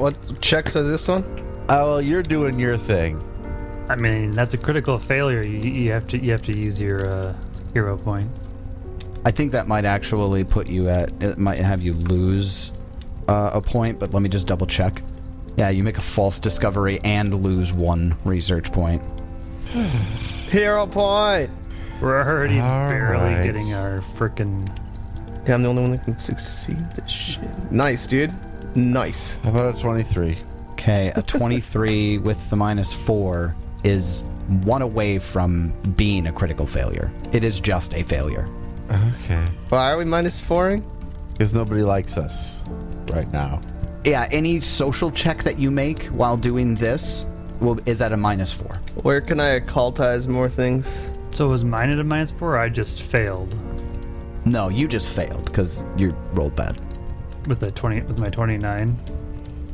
What checks are this one? Oh, well, you're doing your thing. I mean, that's a critical failure. You have to use your hero point. I think that might actually put you at, it might have you lose a point, but let me just double check. Yeah, you make a false discovery and lose 1 research point. Hero point. We're already All barely right. getting our frickin'. Yeah, I'm the only one that can succeed this shit. Nice, dude. Nice. How about a 23? Okay, a 23 with the -4 is 1 away from being a critical failure. It is just a failure. Okay. Why are we -4ing? Because nobody likes us right now. Yeah, any social check that you make while doing this is at a -4. Where can I occultize more things? So was mine at a -4? Or I just failed No, you just failed because you rolled bad. with my 29.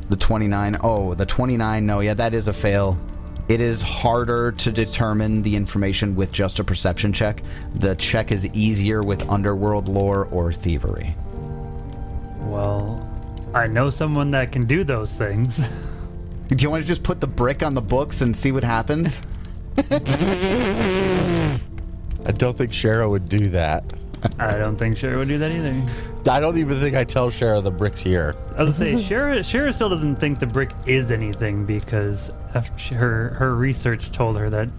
The 29. Oh, the 29. No, yeah, that is a fail. It is harder to determine the information with just a perception check. The check is easier with underworld lore or thievery. Well, I know someone that can do those things. Do you want to just put the brick on the books and see what happens? I don't think Shara would do that. I don't think Shara would do that either. I don't even think I tell Shara the brick's here. I was gonna say, Shara still doesn't think the brick is anything because her research told her that,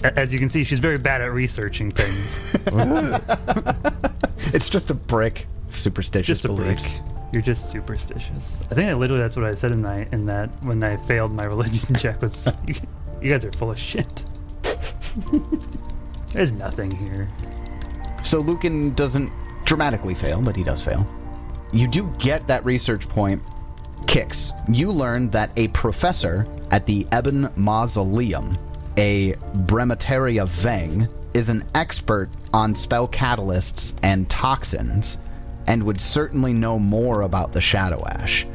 as you can see, she's very bad at researching things. It's just a brick. Superstitious Just a beliefs. brick. You're just superstitious. I think literally that's what I said in that when I failed my religion check was, you guys are full of shit. There's nothing here. So Lucan doesn't dramatically fail, but he does fail. You do get that research point. Kix, you learn that a professor at the Ebon Mausoleum, a Bremataria Veng, is an expert on spell catalysts and toxins, and would certainly know more about the Shadow Ash.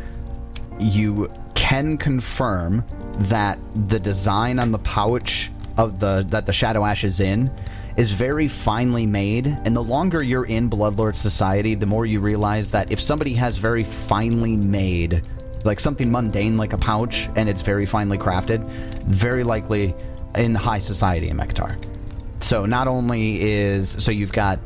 You can confirm that the design on the pouch that the Shadow Ash is in is very finely made, and the longer you're in Bloodlord Society, the more you realize that if somebody has very finely made, like something mundane like a pouch, and it's very finely crafted, very likely in high society in Mekatar. So not only so you've got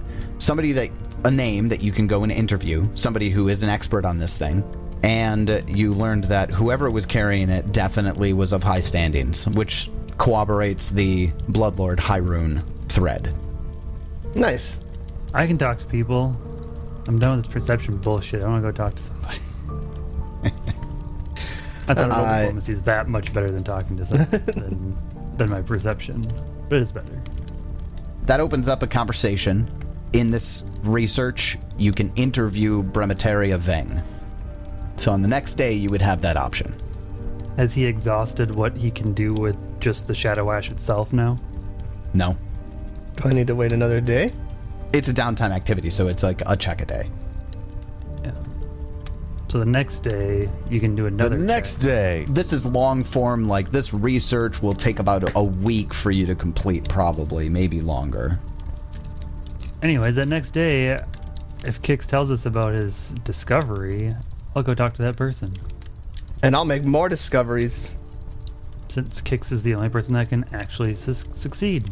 a name that you can go and interview, somebody who is an expert on this thing, and you learned that whoever was carrying it definitely was of high standings, which corroborates the Bloodlord Hyrule thread. Nice. I can talk to people. I'm done with this perception bullshit. I want to go talk to somebody. I thought my diplomacy is that much better than talking to someone than my perception, but it's better. That opens up a conversation. In this research, you can interview Bremataria Veng. So on the next day, you would have that option. Has he exhausted what he can do with just the Shadow Ash itself now? No. Do I need to wait another day? It's a downtime activity, so it's like a check a day. Yeah. So the next day, you can do another The next day. This is long form, like this research will take about a week for you to complete, probably, maybe longer. Anyways, that next day, if Kix tells us about his discovery, I'll go talk to that person. And I'll make more discoveries. Since Kix is the only person that can actually succeed.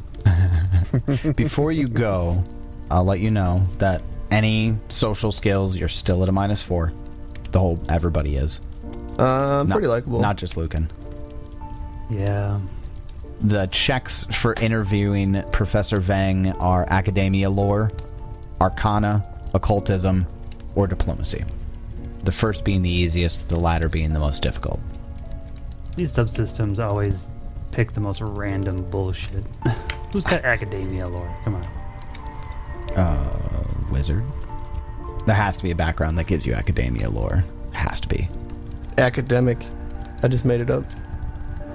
Before you go, I'll let you know that any social skills, you're still at a -4. Everybody is. Pretty likable. Not just Lucan. Yeah. The checks for interviewing Professor Veng are academia lore, arcana, occultism, or diplomacy. The first being the easiest, the latter being the most difficult. These subsystems always pick the most random bullshit. Who's got academia lore? Come on. Wizard? There has to be a background that gives you academia lore. Has to be. Academic. I just made it up.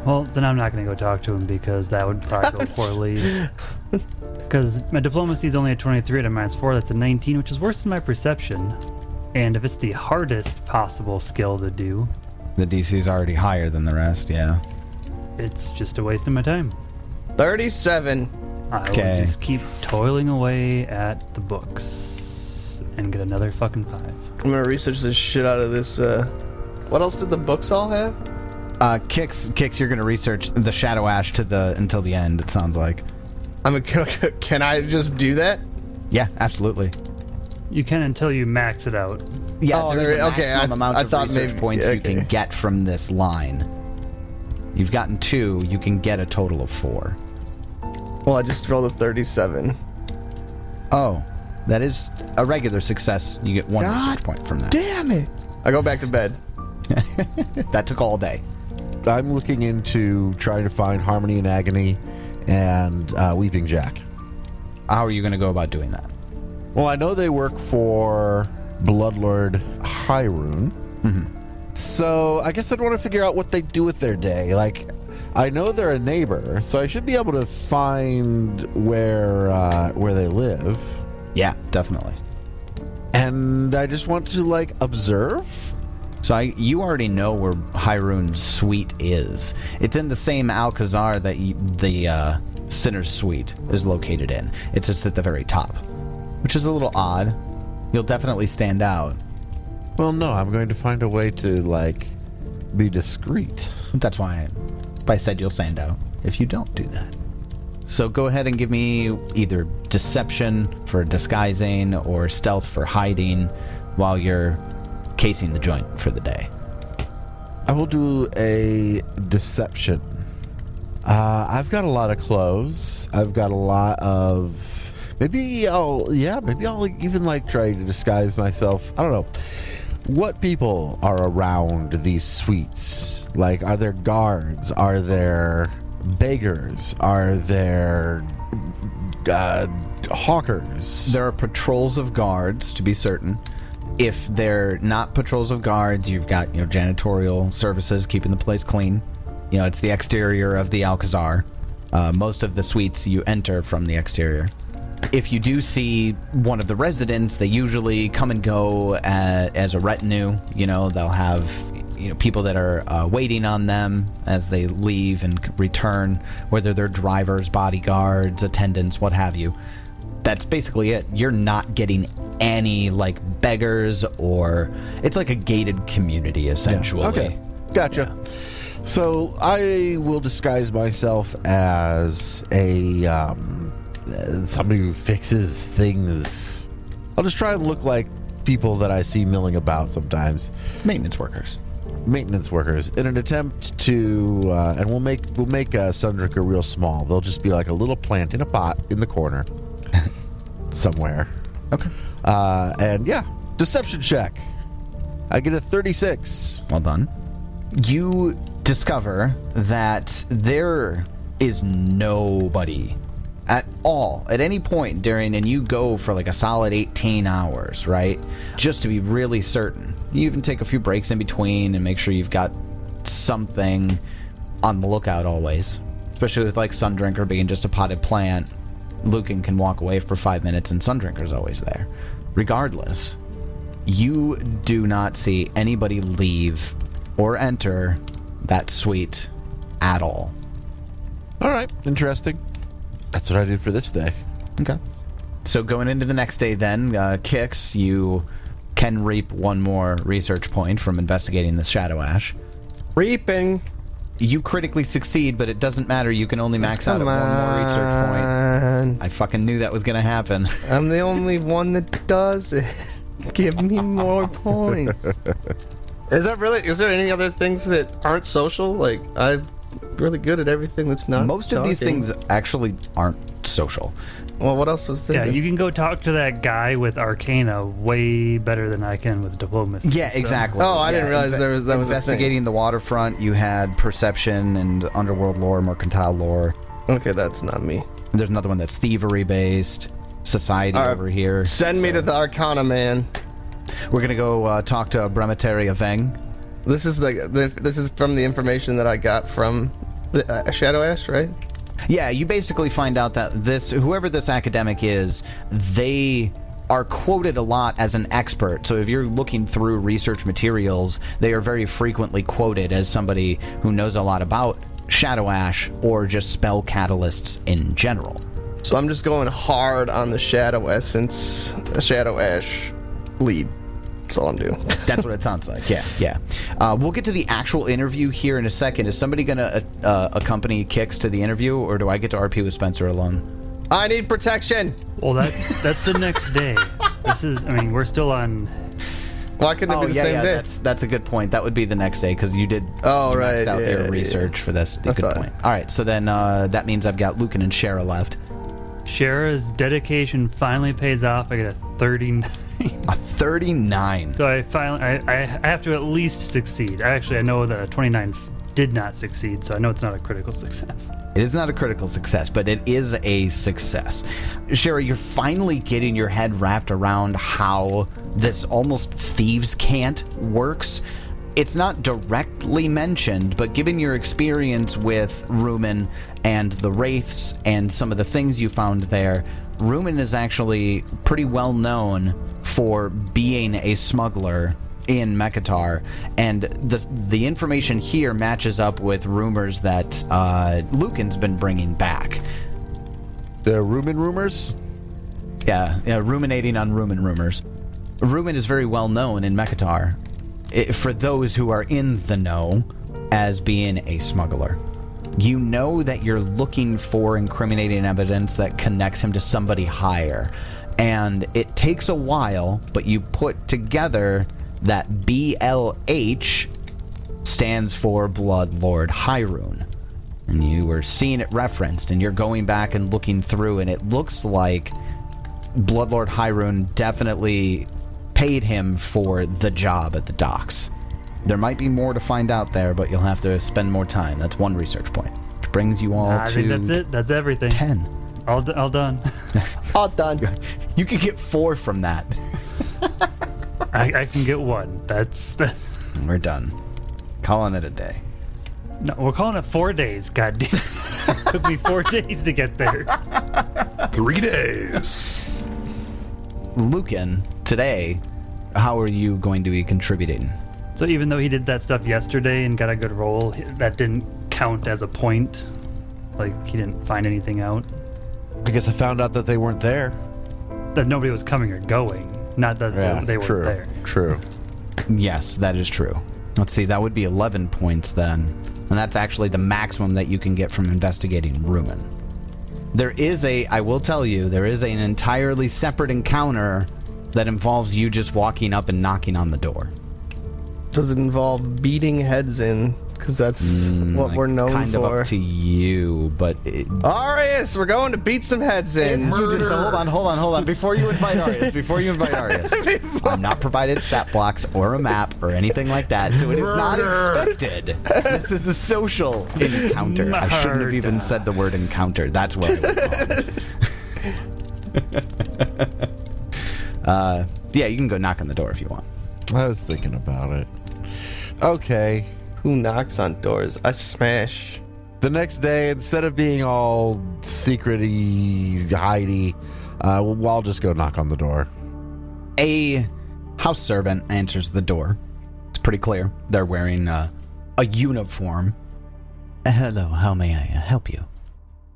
Well, then I'm not going to go talk to him because that would probably go poorly. Because my diplomacy is only a 23 at a -4. That's a 19, which is worse than my perception. And if it's the hardest possible skill to do, The DC's already higher than the rest, yeah. It's just a waste of my time. 37. I will Okay. just keep toiling away at the books and get another fucking 5. I'm gonna research this shit out of this. What else did the books all have? Kix, you're gonna research the Shadow Ash until the end, it sounds like. I mean, can I just do that? Yeah, absolutely. You can until you max it out. Yeah, Oh, there's a okay, maximum amount I of thought research maybe- points you okay. can get from this line. You've gotten 2, you can get a total of 4. Well, I just rolled a 37. Oh, that is a regular success. You get 1 research point from that. Damn it! I go back to bed. That took all day. I'm looking into trying to find Harmony and Agony and Weeping Jack. How are you going to go about doing that? Well, I know they work for Bloodlord Hyrule. So I guess I'd want to figure out what they do with their day. Like, I know they're a neighbor, so I should be able to find where they live. Yeah, definitely. And I just want to, like, observe. So you already know where Hyrune's suite is. It's in the same Alcazar that the Sinner's Suite is located in. It's just at the very top, which is a little odd. You'll definitely stand out. Well, no, I'm going to find a way to, like, be discreet. That's why I said you'll stand out if you don't do that. So go ahead and give me either deception for disguising or stealth for hiding while you're casing the joint for the day. I will do a deception. I've got a lot of clothes. I've got a lot of... Maybe I'll even, like, try to disguise myself. I don't know. What people are around these suites? Like, are there guards? Are there beggars? Are there hawkers? There are patrols of guards, to be certain. If they're not patrols of guards, you've got, janitorial services keeping the place clean. It's the exterior of the Alcazar. Most of the suites you enter from the exterior. If you do see one of the residents, they usually come and go as a retinue. They'll have people that are waiting on them as they leave and return, whether they're drivers, bodyguards, attendants, what have you. That's basically it. You're not getting any, like, beggars, or it's like a gated community, essentially. Yeah. Okay, gotcha. Yeah. So I will disguise myself as a somebody who fixes things. I'll just try and look like people that I see milling about sometimes. Maintenance workers In an attempt to and we'll make Sundrinker real small. They'll just be like a little plant in a pot in the corner somewhere. Okay. And yeah, deception check. I get a 36. Well done. You discover that there is nobody at all at any point during, and you go for like a solid 18 hours, right? Just to be really certain. You even take a few breaks in between and make sure you've got something on the lookout always. Especially with, like, Sundrinker being just a potted plant. Lucan can walk away for 5 minutes and Sundrinker's always there. Regardless, you do not see anybody leave or enter that suite at all. All right, interesting. That's what I did for this day. Okay. So going into the next day then, Kix, you can reap 1 more research point from investigating the Shadow Ash. Reaping. You critically succeed, but it doesn't matter. You can only max out at 1 more research point. I fucking knew that was going to happen. I'm the only one that does it. Give me more points. Is there any other things that aren't social? Like, I'm really good at everything that's not Most of these talking. things actually aren't social. Well, what else was there? Yeah, you can go talk to that guy with Arcana way better than I can with diplomacy. Yeah, so- exactly. Oh, I didn't realize that was a thing. investigating the waterfront. You had perception and underworld lore, mercantile lore. Okay, that's not me. There's another one that's thievery based. Society All right, over here. Send me to the Arcana man. We're gonna go talk to Bremetary Aveng. This is this is from the information that I got from the Shadow Ash, right? Yeah, you basically find out that whoever this academic is, they are quoted a lot as an expert. So if you're looking through research materials, they are very frequently quoted as somebody who knows a lot about Shadow Ash or just spell catalysts in general. So I'm just going hard on the Shadow Essence, Shadow Ash lead. That's all I'm doing. That's what it sounds like. Yeah. We'll get to the actual interview here in a second. Is somebody going to accompany Kix to the interview, or do I get to RP with Spencer alone? I need protection. Well, that's the next day. We're still on. Why couldn't it be the same day? That's a good point. That would be the next day because you did. Oh, you right. maxed out their research for this. Good point. All right, so then that means I've got Lucan and Shara left. Shara's dedication finally pays off. I get a 39. A 39. So I have to at least succeed. I know that a 29 did not succeed, so I know it's not a critical success. It is not a critical success, but it is a success. Shara, you're finally getting your head wrapped around how this almost thieves' cant works. It's not directly mentioned, but given your experience with Rumen and the Wraiths and some of the things you found there, Rumen is actually pretty well known for being a smuggler in Mekatar, and the information here matches up with rumors that Lucan's been bringing back. The Rumen rumors? Yeah, ruminating on Rumen rumors. Rumen is very well known in Mekatar, for those who are in the know, as being a smuggler. You know that you're looking for incriminating evidence that connects him to somebody higher. And it takes a while, but you put together that BLH stands for Blood Lord Hyrule. And you were seeing it referenced, and you're going back and looking through, and it looks like Blood Lord Hyrule definitely paid him for the job at the docks. There might be more to find out there, but you'll have to spend more time. That's one research point, which brings you all to... I think that's it. That's everything. 10. All done. All done. You could get 4 from that. I can get 1. That's We're done. Calling it a day. No, we're calling it 4 days. God damn. It took me 4 days to get there. 3 days. Lucan, today, how are you going to be contributing? So even though he did that stuff yesterday and got a good roll, that didn't count as a point. Like, he didn't find anything out. I guess I found out that they weren't there. That nobody was coming or going. Not that they weren't there. True. Yes, that is true. Let's see, that would be 11 points then. And that's actually the maximum that you can get from investigating Rumen. There is I will tell you, there is an entirely separate encounter that involves you just walking up and knocking on the door. Does it involve beating heads in? Because that's what we're known kind for. Kind of up to you, but... Arius, we're going to beat some heads in. You just, hold on. Before you invite Arius, I'm not provided stat blocks or a map or anything like that, so it is not expected. This is a social encounter. I shouldn't have even said the word encounter. That's where I went wrong. Yeah, you can go knock on the door if you want. I was thinking about it. Okay. Who knocks on doors? I smash. The next day, instead of being all secret-y, hidey, I'll just go knock on the door. A house servant answers the door. It's pretty clear. They're wearing a uniform. Hello, how may I help you?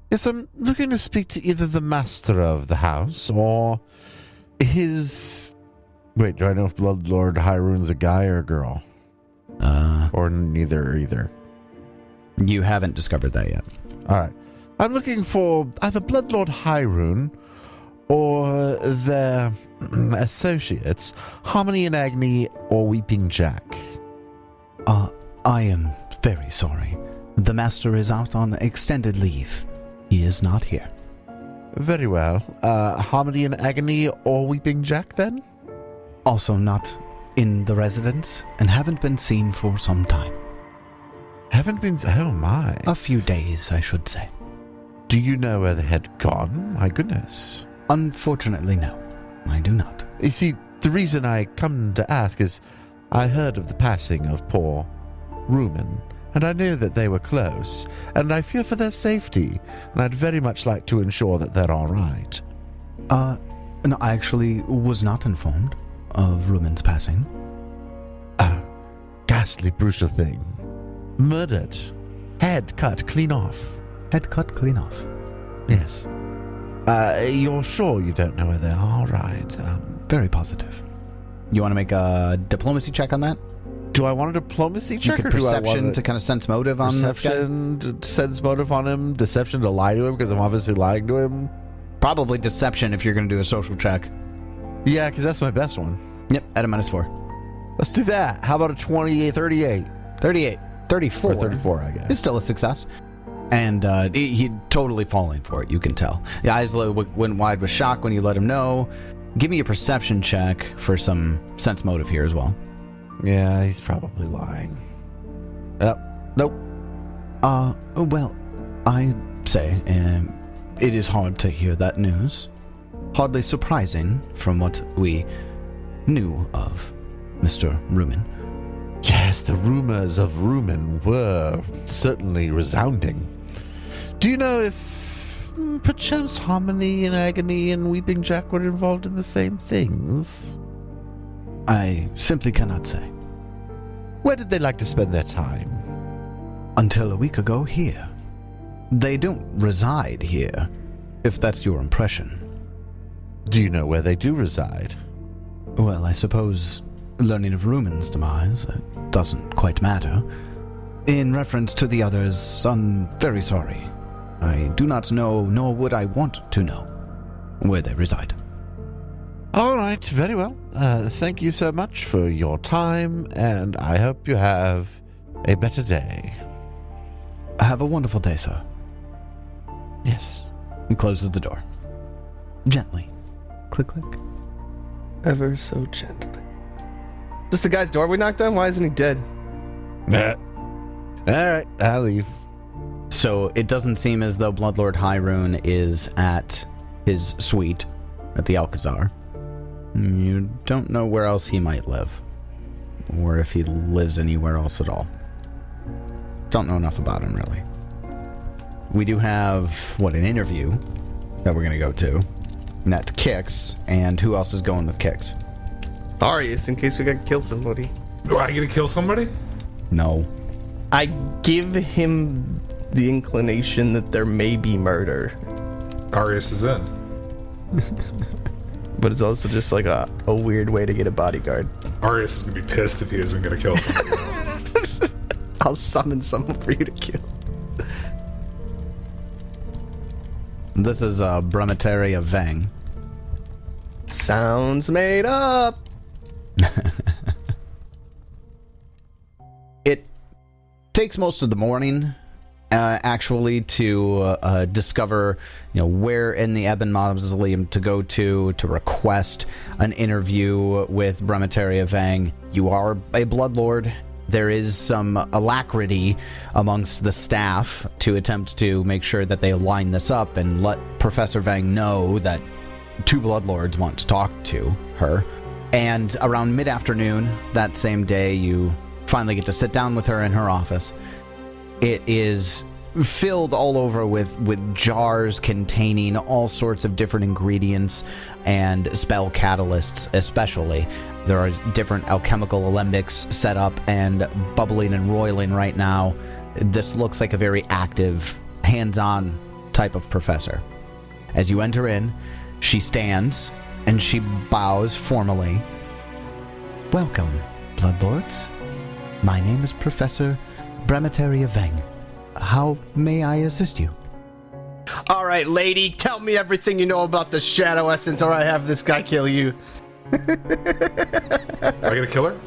Yes, I'm looking to speak to either the master of the house or his... Wait, do I know if Blood Lord Hyrune's a guy or a girl? Or neither either? You haven't discovered that yet. All right. I'm looking for either Blood Lord Hyrule or their associates, Harmony and Agni or Weeping Jack. I am very sorry. The master is out on extended leave. He is not here. Very well. Harmony and Agony or Weeping Jack, then? Also not in the residence and haven't been seen for some time. Haven't been... Oh, my. A few days, I should say. Do you know where they had gone? My goodness. Unfortunately, no. I do not. You see, the reason I come to ask is I heard of the passing of poor Rumen, and I knew that they were close, and I fear for their safety, and I'd very much like to ensure that they're all right. No, I actually was not informed of Rumen's passing. A ghastly, brutal thing. Murdered. Head cut clean off. Head cut clean off. Yes. You're sure you don't know where they are? Right. Very positive. You want to make a diplomacy check on that? Do I want a diplomacy check, Make a or do I perception want to kind of sense motive on this guy? perception to sense motive on him? Deception to lie to him because I'm obviously lying to him? Probably deception if you're going to do a social check. Yeah, because that's my best one. Yep, at a -4. Let's do that. How about a 28, 38? 38. 34. Or 34, I guess. It's still a success. And he'd totally falling for it, you can tell. The eyes went wide with shock when you let him know. Give me a perception check for some sense motive here as well. Yeah, he's probably lying. Nope. Well, I say, it is hard to hear that news. Hardly surprising from what we knew of Mr. Rumen. Yes, the rumors of Rumen were certainly resounding. Do you know if perchance Harmony and Agony and Weeping Jack were involved in the same things? I simply cannot say. Where did they like to spend their time? Until a week ago, here. They don't reside here, if that's your impression. Do you know where they do reside? Well, I suppose learning of Rumen's demise doesn't quite matter. In reference to the others, I'm very sorry. I do not know, nor would I want to know, where they reside. All right, very well. Thank you so much for your time, and I hope you have a better day. Have a wonderful day, sir. Yes. And closes the door. Gently. Click, click. Ever so gently. Is this the guy's door we knocked on? Why isn't he dead? All right, I'll leave. So it doesn't seem as though Bloodlord Hyrule is at his suite at the Alcazar. You don't know where else he might live, or if he lives anywhere else at all. Don't know enough about him, really. We do have, an interview that we're going to go to. And that's Kix. And who else is going with Kix? Arius, in case we got to kill somebody. Do I get to kill somebody? No. I give him the inclination that there may be murder. Arius is in. But it's also just like a weird way to get a bodyguard. Arius is gonna be pissed if he isn't gonna kill somebody. I'll summon someone for you to kill. This is Brahmataria Vang. Sounds made up. It takes most of the morning, actually, to discover, where in the Ebon Mausoleum to go to request an interview with Brahmataria Vang. You are a Bloodlord. There is some alacrity amongst the staff to attempt to make sure that they line this up and let Professor Vang know that 2 Bloodlords want to talk to her. And around mid-afternoon that same day, you finally get to sit down with her in her office. It is filled all over with jars containing all sorts of different ingredients and spell catalysts especially. There are different alchemical alembics set up and bubbling and roiling right now. This looks like a very active, hands-on type of professor. As you enter in, she stands and she bows formally. Welcome, Bloodlords. My name is Professor Brahmataria Vang. How may I assist you? All right, lady, tell me everything you know about the Shadow Essence, or I have this guy kill you. I gonna kill her?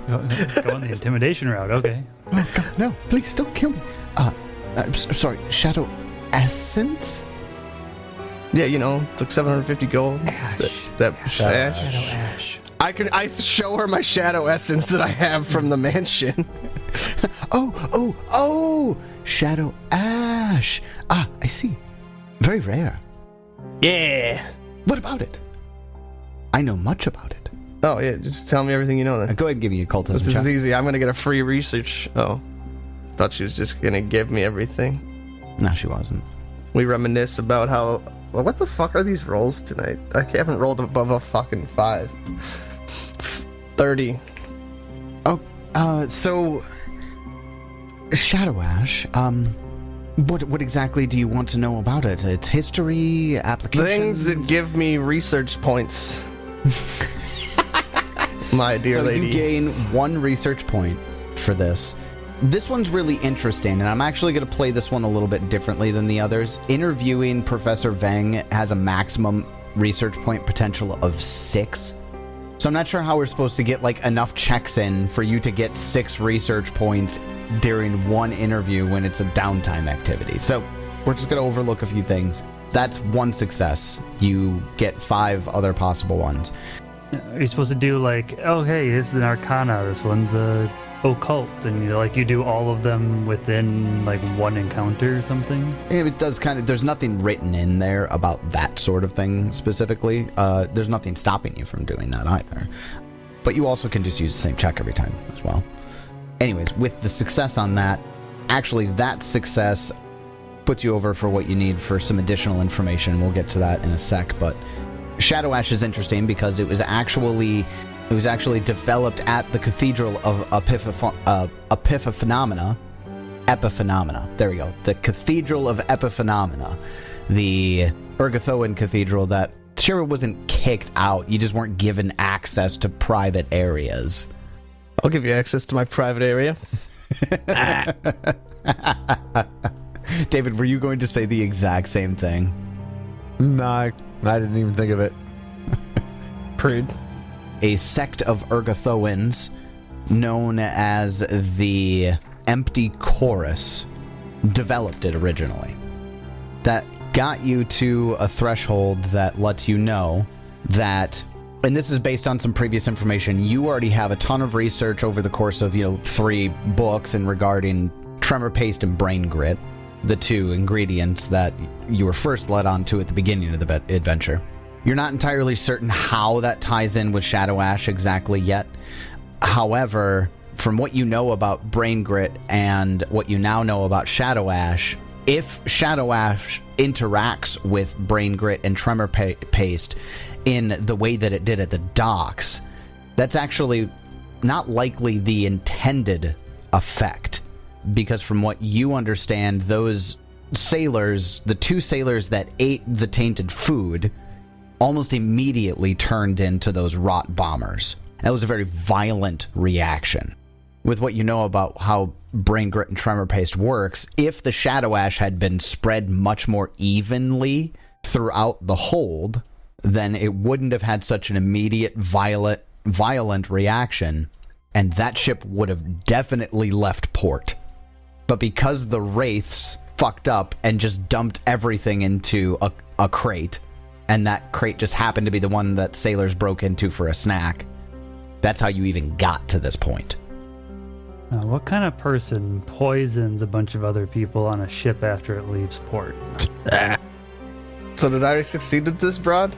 Go on the intimidation route. Okay. Oh, God, no, please don't kill me. I'm sorry, Shadow Essence? Yeah, it's like 750 gold. Ash. That Shadow ash. Ash. I show her my Shadow Essence that I have from the mansion. Oh, Shadow Ash. I see. Very rare. Yeah. What about it? I know much about it. Oh, yeah, just tell me everything you know then. Go ahead and give me a cultism This check. is easy. I'm going to get a free research. Oh. Thought she was just going to give me everything. No, she wasn't. We reminisce about how Well, what the fuck are these rolls tonight? I haven't rolled above a fucking 5. 30. So Shadow Ash, what exactly do you want to know about it? Its history, applications? Things that give me research points. My dear lady. You gain 1 research point for this. This one's really interesting, and I'm actually going to play this one a little bit differently than the others. Interviewing Professor Veng has a maximum research point potential of 6. So I'm not sure how we're supposed to get like enough checks in for you to get 6 research points during one interview when it's a downtime activity. So we're just going to overlook a few things. That's 1 success. You get 5 other possible ones. Are you supposed to do like, oh hey, this is an arcana, this one's a occult, and you do all of them within like 1 encounter or something? It does kind of, there's nothing written in there about that sort of thing specifically. There's nothing stopping you from doing that either. But you also can just use the same check every time as well. Anyways, with the success on that, actually that success puts you over for what you need for some additional information. We'll get to that in a sec, but Shadow Ash is interesting because it was actually developed at the Cathedral of Epiphenomena. There we go. The Cathedral of Epiphenomena. The Urgathoan Cathedral that Shira wasn't kicked out. You just weren't given access to private areas. I'll give you access to my private area. David, were you going to say the exact same thing? No, I didn't even think of it. Prude. A sect of Urgathoans known as the Empty Chorus developed it originally. That got you to a threshold that lets you know that, and this is based on some previous information, you already have a ton of research over the course of 3 books and regarding tremor paste and brain grit, the 2 ingredients that you were first led on to at the beginning of the adventure. You're not entirely certain how that ties in with Shadow Ash exactly yet. However, from what you know about brain grit and what you now know about Shadow Ash, if Shadow Ash interacts with brain grit and tremor paste in the way that it did at the docks, that's actually not likely the intended effect. Because from what you understand, those sailors, the 2 sailors that ate the tainted food, almost immediately turned into those rot bombers. That was a very violent reaction. With what you know about how brain grit and tremor paste works, if the Shadow Ash had been spread much more evenly throughout the hold, then it wouldn't have had such an immediate violent reaction, and that ship would have definitely left port. But because the Wraiths fucked up and just dumped everything into a crate, and that crate just happened to be the one that sailors broke into for a snack, that's how you even got to this point. What kind of person poisons a bunch of other people on a ship after it leaves port? So did I succeed at this, Broad?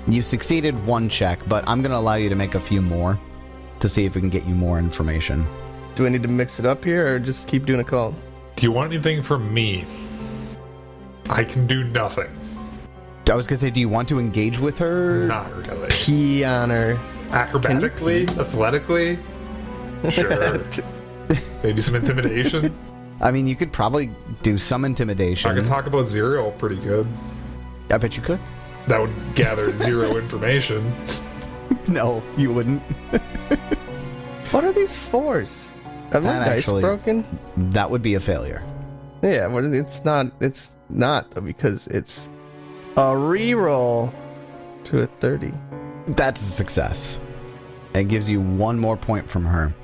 You succeeded 1 check, but I'm going to allow you to make a few more to see if we can get you more information. Do I need to mix it up here or just keep doing a call? Do you want anything from me? I can do nothing. I was going to say, do you want to engage with her? Not really. Key on her. Acrobatically? Athletically? Sure. Maybe some intimidation? I mean, you could probably do some intimidation. I could talk about Zero pretty good. I bet you could. That would gather 0 information. No, you wouldn't. What are these 4s? Are my dice actually- broken? That would be a failure. Yeah, well, it's not though, because it's a reroll to a 30. That's a success. It gives you 1 more point from her.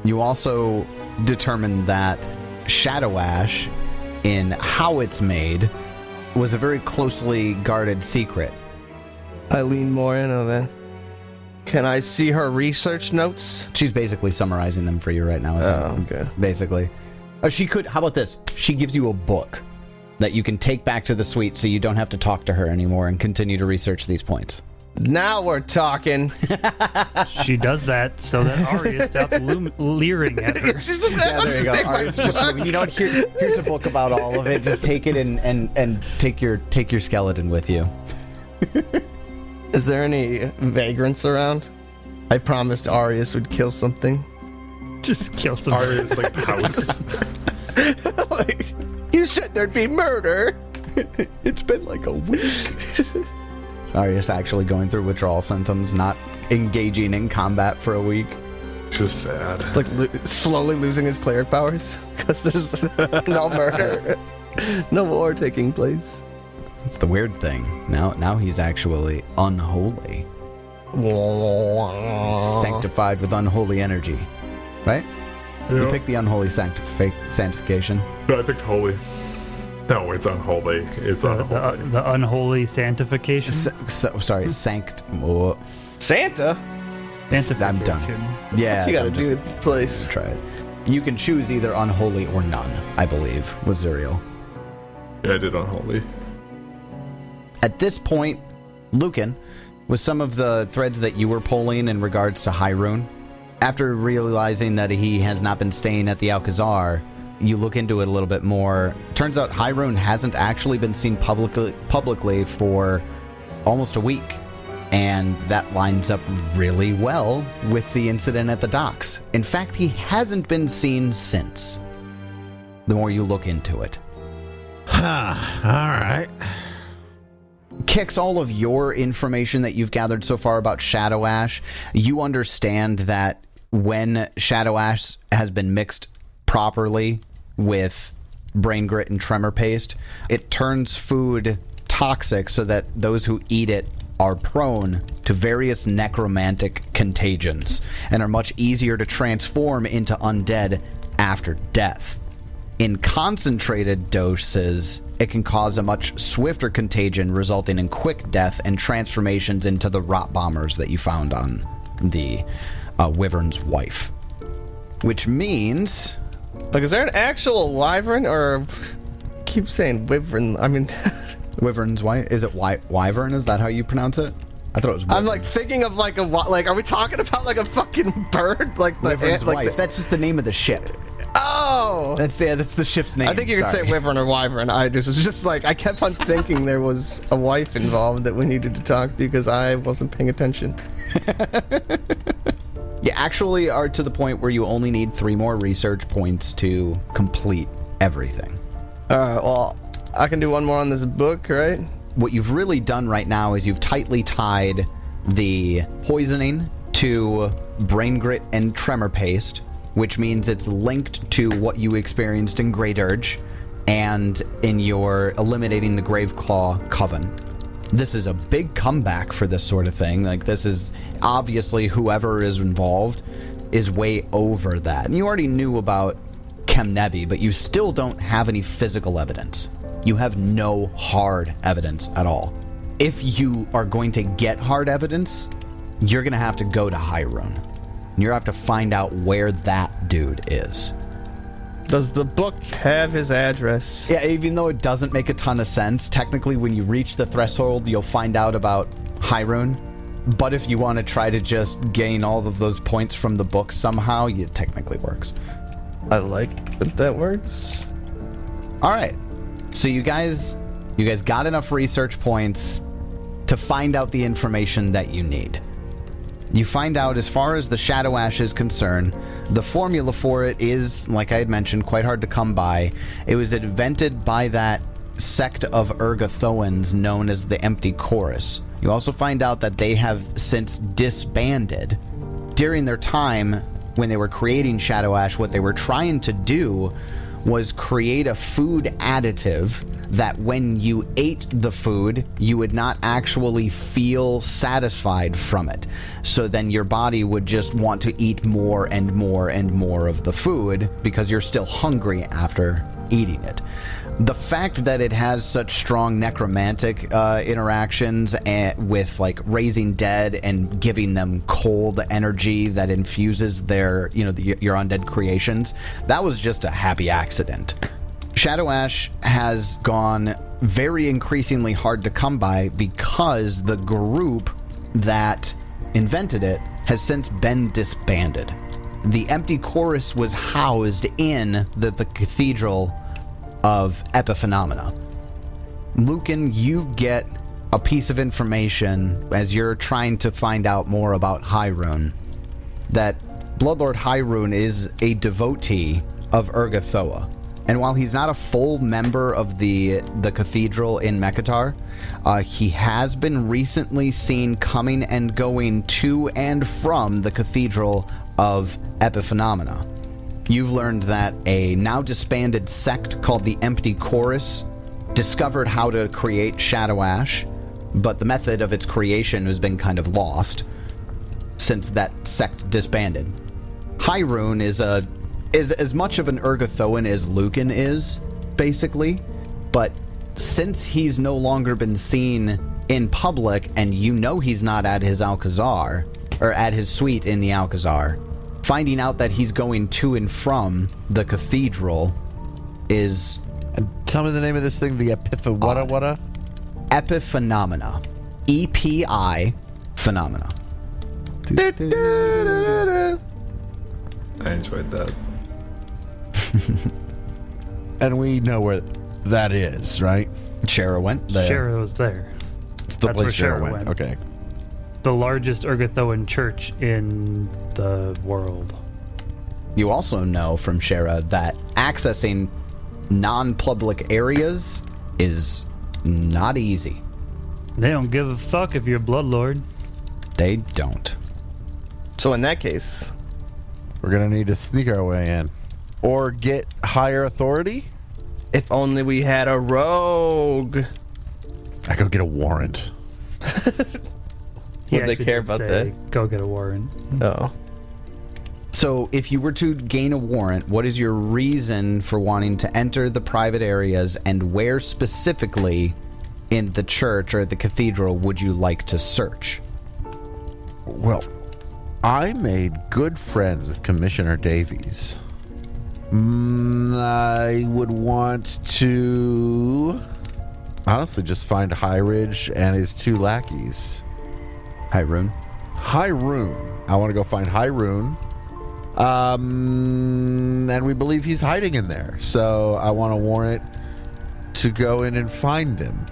You also determined that Shadow Ash, in how it's made, was a very closely guarded secret. I lean more in on that. Can I see her research notes? She's basically summarizing them for you right now. Okay. Basically. She could, how about this? She gives you a book that you can take back to the suite so you don't have to talk to her anymore and continue to research these points. Now we're talking. She does that so that Arya stops leering at her. Yeah, there you go. Arya's just, you know what? Here's a book about all of it. Just take it and take your skeleton with you. Is there any vagrants around? I promised Arius would kill something. Just kill some. Arya's like pouts. Like, you said there'd be murder. It's been like a week. Arya's actually going through withdrawal symptoms, not engaging in combat for a week. Just sad. It's like slowly losing his cleric powers because there's no murder, no war taking place. It's the weird thing. Now he's actually unholy, sanctified with unholy energy, right? You pick the unholy sanctification. No, I picked holy. No, it's unholy. It's unholy. The unholy sanctification. Sorry, Santa? I'm done. Yeah, What's he got to do with the place? Try it. You can choose either unholy or none, I believe, was Zuriel. Yeah, I did unholy. At this point, Lucan, with some of the threads that you were pulling in regards to Hyrule, after realizing that he has not been staying at the Alcazar, you look into it a little bit more. Turns out Hyrule hasn't actually been seen publicly for almost a week. And that lines up really well with the incident at the docks. In fact, he hasn't been seen since. The more you look into it. All right. Kix, all of your information that you've gathered so far about Shadow Ash, you understand that when Shadow Ash has been mixed properly with brain grit and tremor paste, it turns food toxic so that those who eat it are prone to various necromantic contagions and are much easier to transform into undead after death. In concentrated doses, it can cause a much swifter contagion, resulting in quick death and transformations into the rot bombers that you found on the Wyvern's wife. Which means... Like, is there an actual wyvern, or I keep saying wyvern? I mean, Wyvern's wife? Is it wyvern? Is that how you pronounce it? I thought it was wyvern. I'm like thinking of like are we talking about like a fucking bird? Like the Wyvern's like wife. That's just the name of the ship. Oh, That's the ship's name. I think you could say Sorry. wyvern or wyvern. I just was just like I kept on thinking there was a wife involved that we needed to talk to because I wasn't paying attention. You actually are to the point where you only need 3 more research points to complete everything. Well, I can do one more on this book, right? What you've really done right now is you've tightly tied the poisoning to brain grit and tremor paste, which means it's linked to what you experienced in Great Urge and in your eliminating the Graveclaw Coven. This is a big comeback for this sort of thing. Like, this is obviously whoever is involved is way over that. And you already knew about Chemnebi, but you still don't have any physical evidence. You have no hard evidence at all. If you are going to get hard evidence, you're going to have to go to Hyrule. You're going to have to find out where that dude is. Does the book have his address? Yeah, even though it doesn't make a ton of sense, technically when you reach the threshold, you'll find out about Hyrule. But if you want to try to just gain all of those points from the book somehow, it technically works. I like that works. All right. So you guys got enough research points to find out the information that you need. You find out, as far as the Shadow Ash is concerned, the formula for it is, like I had mentioned, quite hard to come by. It was invented by that sect of Ergothoans known as the Empty Chorus. You also find out that they have since disbanded. During their time, when they were creating Shadow Ash, what they were trying to do was create a food additive that when you ate the food, you would not actually feel satisfied from it. So then your body would just want to eat more and more and more of the food because you're still hungry after eating it. The fact that it has such strong necromantic interactions with like raising dead and giving them cold energy that infuses their, your undead creations, that was just a happy accident. Shadow Ash has gone very increasingly hard to come by because the group that invented it has since been disbanded. The empty chorus was housed in the Cathedral of Epiphenomena. Lucan, you get a piece of information as you're trying to find out more about Hyrule, that Bloodlord Hyrule is a devotee of Urgathoa. And while he's not a full member of the cathedral in Mekatar, he has been recently seen coming and going to and from the Cathedral of Epiphenomena. You've learned that a now disbanded sect called the Empty Chorus discovered how to create Shadow Ash, but the method of its creation has been kind of lost since that sect disbanded. Hyrule is as much of an Urgathoan as Lucan is, basically, but since he's no longer been seen in public, and you know he's not at his Alcazar, or at his suite in the Alcazar, finding out that he's going to and from the cathedral is... Tell me the name of this thing, the Epiphenomena. Epiphenomena. E-P-I Phenomena. I enjoyed that. And we know where that is, right? Shara went there. Shara was there. It's the That's place where Shara Shara went. went. Okay. The largest Urgathoan church in the world. You also know from Shara that accessing non-public areas is not easy. They don't give a fuck if you're a Bloodlord. They don't. So in that case, We're going to need to sneak our way in. Or get higher authority? if only we had a rogue. I go get a warrant. He Would they actually care did about say, that? Go get a warrant. Oh. So if you were to gain a warrant, what is your reason for wanting to enter the private areas, and where specifically in the church or the cathedral would you like to search? Well, I made good friends with Commissioner Davies. I would want to honestly just find High Ridge and his two lackeys. Hyrule. Hyrule. I want to go find Hyrule. And we believe he's hiding in there. So I want a warrant to go in and find him.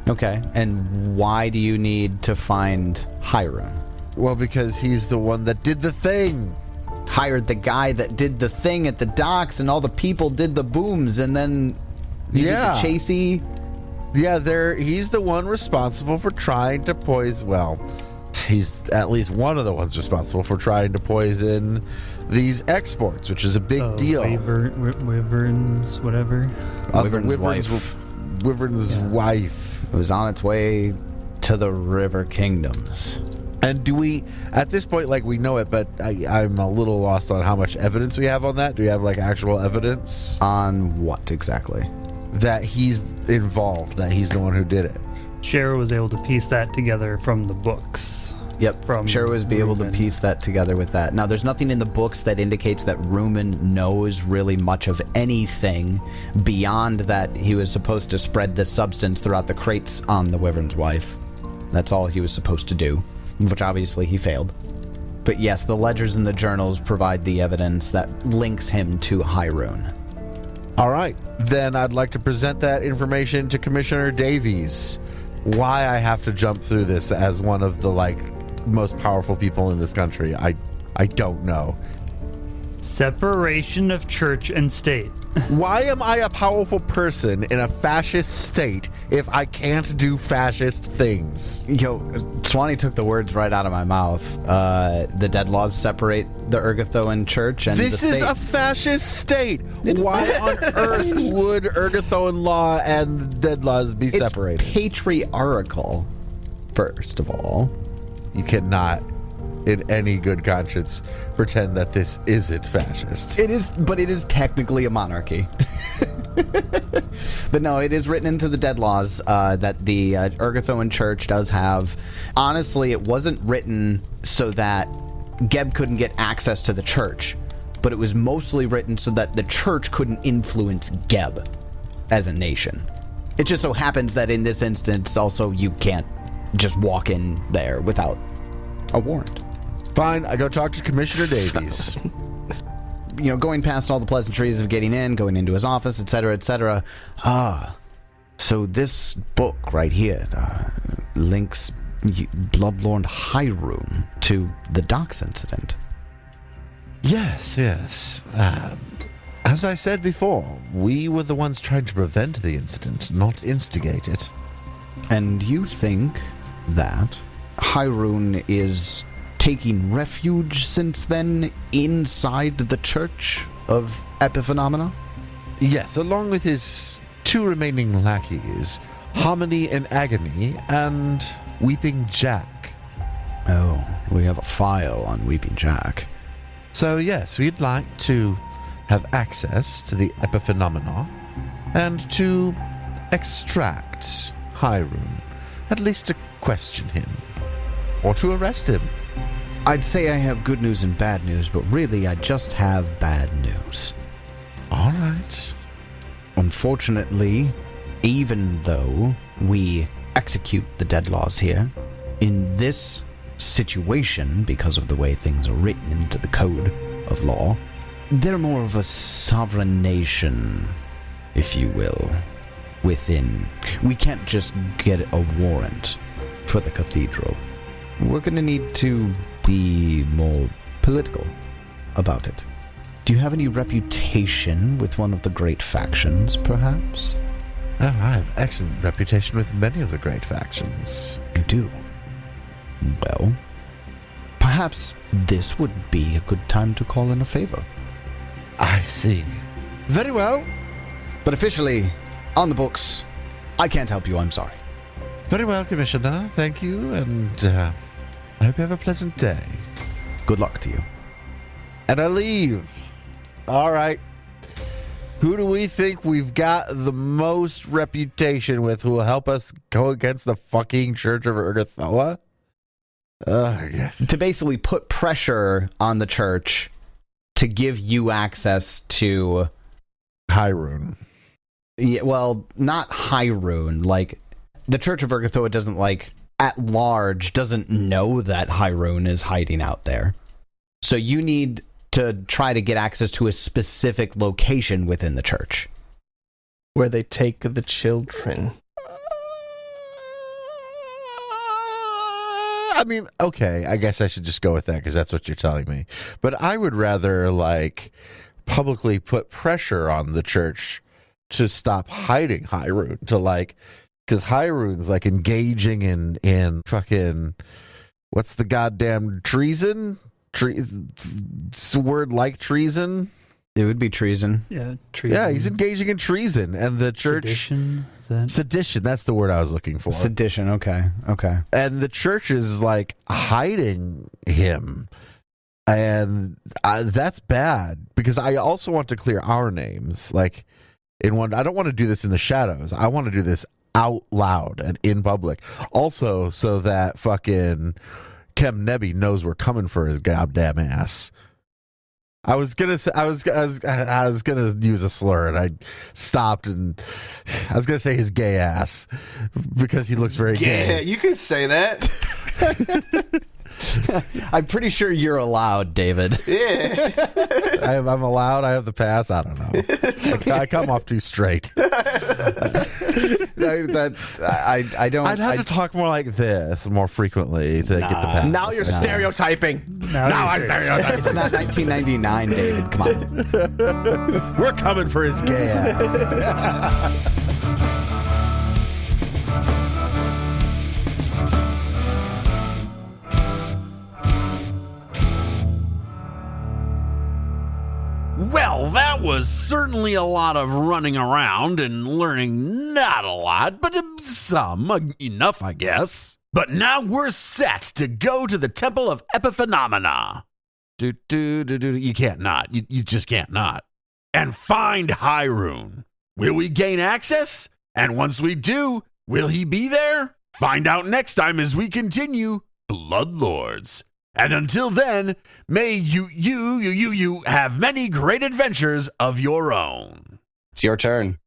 Okay, and why do you need to find Hyrule? Well, because he's the one that did the thing. Hired the guy that did the thing at the docks, and all the people did the booms, and then you did the chasey. Yeah, he's the one responsible for trying to poison. Well, he's at least one of the ones responsible for trying to poison these exports, which is a big deal. Wyverns, whatever. Wyvern's wife. It was on its way to the River Kingdoms. And do we, at this point, like, we know it, but I'm a little lost on how much evidence we have on that. Do we have, like, actual evidence? On what exactly? That he's involved, that he's the one who did it. Shara was able to piece that together from the books. Yep, From Shara was able to Rumen. piece that together with that. Now, there's nothing in the books that indicates that Rumen knows really much of anything beyond that he was supposed to spread this substance throughout the crates on the Wyvern's wife. That's all he was supposed to do, which obviously he failed. But yes, the ledgers and the journals provide the evidence that links him to Hyrule. All right, then I'd like to present that information to Commissioner Davies. Why I have to jump through this as one of the, like, most powerful people in this country, I don't know. Separation of church and state. Why am I a powerful person in a fascist state if I can't do fascist things? Yo, Swanee took the words right out of my mouth. The dead laws separate the Urgathoan church and This the state. is a fascist state. Why on earth would Urgathoan law and dead laws be It's separated? patriarchal, first of all. You cannot, in any good conscience, pretend that this isn't fascist. It is, but it is technically a monarchy. But no, it is written into the dead laws that the Urgathoan church does have. Honestly, it wasn't written so that Geb couldn't get access to the church, but it was mostly written so that the church couldn't influence Geb as a nation. It just so happens that in this instance, also, you can't just walk in there without a warrant. Fine, I go talk to Commissioner Davies. Going past all the pleasantries of getting in, going into his office, etc., etc. So this book right here links Bloodlord Hyrule to the docks incident. Yes. As I said before, we were the ones trying to prevent the incident, not instigate it. And you think that Hyrule is taking refuge since then inside the Church of Epiphenomena? Yes, along with his 2 remaining lackeys, Harmony and Agony, and Weeping Jack. Oh, we have a file on Weeping Jack. So yes, we'd like to have access to the Epiphenomena and to extract Hyrule, at least to question him, or to arrest him. I'd say I have good news and bad news, but really I just have bad news. All right. Unfortunately, even though we execute the dead laws here, in this situation, because of the way things are written into the code of law, they're more of a sovereign nation, if you will, within. We can't just get a warrant for the cathedral. We're going to need to be more political about it. Do you have any reputation with one of the great factions, perhaps? Oh, I have excellent reputation with many of the great factions. You do? Well, perhaps this would be a good time to call in a favor. I see. Very well. But officially, on the books, I can't help you, I'm sorry. Very well, Commissioner. Thank you, and I hope you have a pleasant day. Good luck to you. And I leave. All right. Who do we think we've got the most reputation with who will help us go against the fucking Church of Urgathoa? Yeah. To basically put pressure on the church to give you access to Hyrule. Yeah, well, not Hyrule. Like, the Church of Urgathoa doesn't, at large, doesn't know that Hyrule is hiding out there. So you need to try to get access to a specific location within the church. Where they take the children. I mean, okay, I guess I should just go with that because that's what you're telling me. But I would rather, publicly put pressure on the church to stop hiding Hyrule, because Hyrule's, engaging in fucking, what's the goddamn treason? It's a word like treason? It would be treason. Yeah, treason. Yeah, he's engaging in treason, and the church... Sedition? Is that? Sedition, that's the word I was looking for. Sedition, okay. And the church is, hiding him. And that's bad, because I also want to clear our names. I don't want to do this in the shadows. I want to do this out loud and in public. Also, so that fucking Kem Nebi knows we're coming for his goddamn ass. I was gonna use a slur, and I stopped, and I was gonna say his gay ass because he looks very gay. Yeah, you can say that. I'm pretty sure you're allowed, David. Yeah. I'm allowed. I have the pass. I don't know. I come off too straight. I don't. I'd have to talk more like this more frequently to get the pass. Now you're stereotyping. Now I'm stereotyping. It's not 1999, David. Come on. We're coming for his gay ass. Well, that was certainly a lot of running around and learning not a lot, but some, enough, I guess. But now we're set to go to the Temple of Epiphenomena. You can't not. You just can't not. And find Hyrule. Will we gain access? And once we do, will he be there? Find out next time as we continue Bloodlords. And until then, may you have many great adventures of your own. It's your turn.